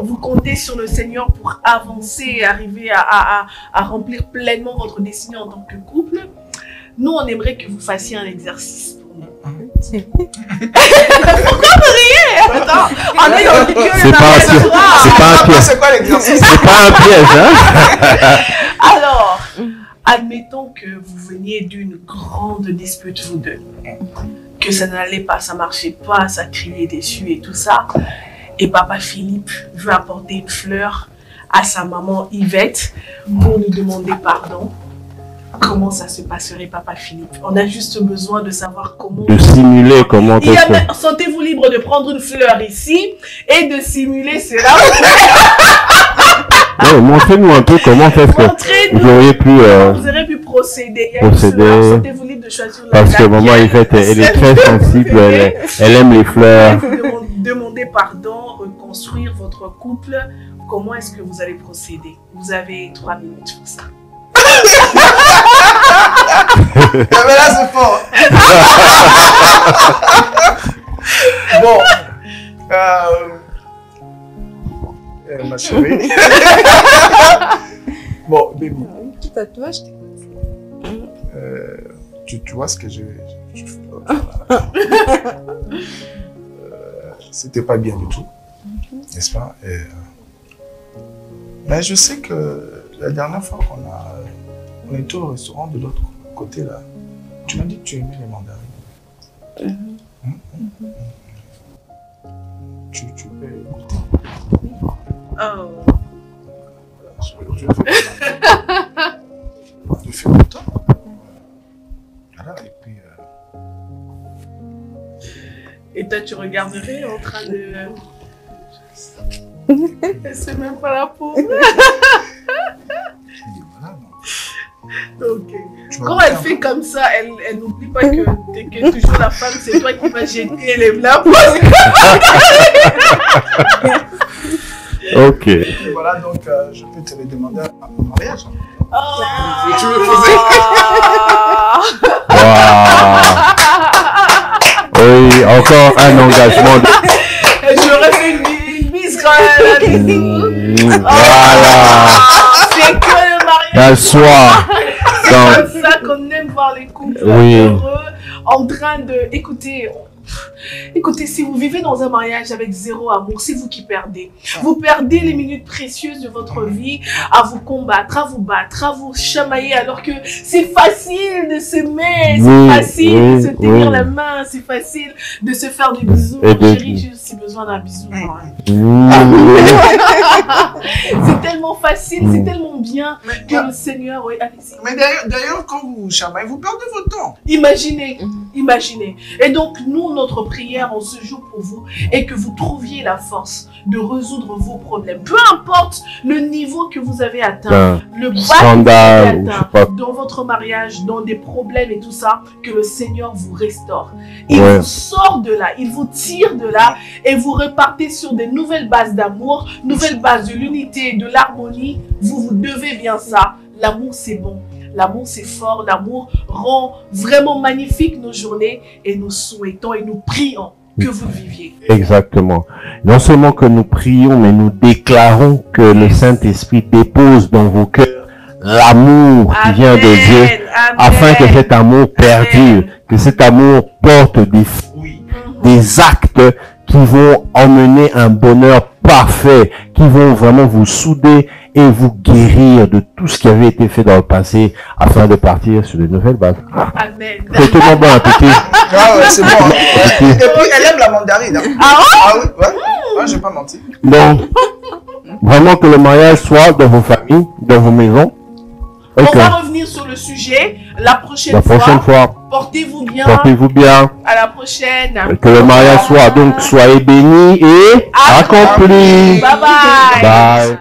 [SPEAKER 2] vous comptez sur le Seigneur pour avancer et arriver à remplir pleinement votre destinée en tant que couple. Nous, on aimerait que vous fassiez un exercice pour nous. Pourquoi vous riez? Attends, on est dans le milieu de la
[SPEAKER 1] c'est pas un piège.
[SPEAKER 3] C'est quoi l'exercice?
[SPEAKER 1] C'est pas un piège, hein?
[SPEAKER 2] Alors, admettons que vous veniez d'une grande dispute, vous deux. Que ça n'allait pas, ça marchait pas, ça criait dessus et tout ça. Et papa Philippe veut apporter une fleur à sa maman Yvette pour nous demander pardon. Comment ça se passerait, papa Philippe? On a juste besoin de savoir comment...
[SPEAKER 1] De simuler comment...
[SPEAKER 2] Sentez-vous libre de prendre une fleur ici et de simuler cela.
[SPEAKER 1] Ouais, montrez-nous un peu comment est-ce que vous auriez pu...
[SPEAKER 2] Vous auriez pu procéder.
[SPEAKER 1] Sentez-vous
[SPEAKER 2] libre de choisir la
[SPEAKER 1] parce que maman Yvette, elle est très sensible, elle aime les fleurs.
[SPEAKER 2] Vous demandez pardon, reconstruire votre couple. Comment est-ce que vous allez procéder? Vous avez 3 minutes pour ça.
[SPEAKER 3] Mais là c'est fort. Bon, ma chérie. Bon, baby.
[SPEAKER 4] Petit tatouage.
[SPEAKER 3] Tu vois ce que je fais. C'était pas bien du tout, n'est-ce pas? Mais je sais que la dernière fois on était au restaurant de l'autre côté là. Tu m'as dit que tu aimais les mandarines. Tu peux écouter.
[SPEAKER 2] Oh.
[SPEAKER 3] Je fais longtemps. Voilà, et puis.
[SPEAKER 2] Et toi, tu regarderais en train de. C'est même pas la pauvre. Ok. Quand elle fait comme ça, elle n'oublie pas que toujours la femme, c'est toi qui vas jeter les blancs.
[SPEAKER 1] Ok.
[SPEAKER 3] Et voilà, donc je peux te les demander à mon mariage.
[SPEAKER 2] Oh.
[SPEAKER 3] Tu veux poser?
[SPEAKER 1] Oui, encore un engagement.
[SPEAKER 2] J'aurais fait une bise quand même.
[SPEAKER 1] Voilà.
[SPEAKER 2] C'est que le mariage.
[SPEAKER 1] La soie.
[SPEAKER 2] C'est comme ça qu'on aime voir les couples heureux, en train de... Écoutez, si vous vivez dans un mariage avec zéro amour, c'est vous qui perdez. Vous perdez les minutes précieuses de votre vie à vous combattre, à vous battre, à vous chamailler, alors que c'est facile de s'aimer, c'est facile de se tenir la main, c'est facile de se faire des bisous. Chérie, j'ai aussi besoin d'un bisou. C'est tellement facile, c'est tellement bien que le Seigneur... Oui, allez-y.
[SPEAKER 3] Mais d'ailleurs, quand vous chamaillez, vous perdez votre temps.
[SPEAKER 2] Imaginez. Et donc, nous, notre prière en ce jour pour vous est que vous trouviez la force de résoudre vos problèmes. Peu importe le niveau que vous avez atteint, le bas
[SPEAKER 1] scandale,
[SPEAKER 2] que vous avez atteint dans votre mariage, dans des problèmes et tout ça, que le Seigneur vous restaure. Il vous sort de là, il vous tire de là et vous repartez sur des nouvelles bases d'amour, nouvelles bases de l'unité, de l'harmonie. Vous devez bien ça. L'amour, c'est bon. L'amour, c'est fort. L'amour rend vraiment magnifique nos journées et nous souhaitons et nous prions que vous le viviez.
[SPEAKER 1] Exactement. Non seulement que nous prions, mais nous déclarons que le Saint-Esprit dépose dans vos cœurs l'amour qui vient de Dieu, afin que cet amour perdure, que cet amour porte des fruits, des actes qui vont emmener un bonheur parfait, qui vont vraiment vous souder et vous guérir de tout ce qui avait été fait dans le passé afin de partir sur de nouvelles bases.
[SPEAKER 2] Amen.
[SPEAKER 1] C'est tellement bon, appétit.
[SPEAKER 3] Ah ouais, c'est bon. Et puis, elle aime la mandarine. Hein. Ah oui, ouais. Ouais, j'ai pas menti.
[SPEAKER 1] Donc, vraiment que le mariage soit dans vos familles, dans vos maisons. Okay.
[SPEAKER 2] On va revenir sur le sujet la prochaine fois. Portez-vous bien.
[SPEAKER 1] Portez-vous bien.
[SPEAKER 2] À la prochaine.
[SPEAKER 1] Que le mariage soit donc soyez bénis et accompli.
[SPEAKER 2] Bye bye.
[SPEAKER 1] Bye.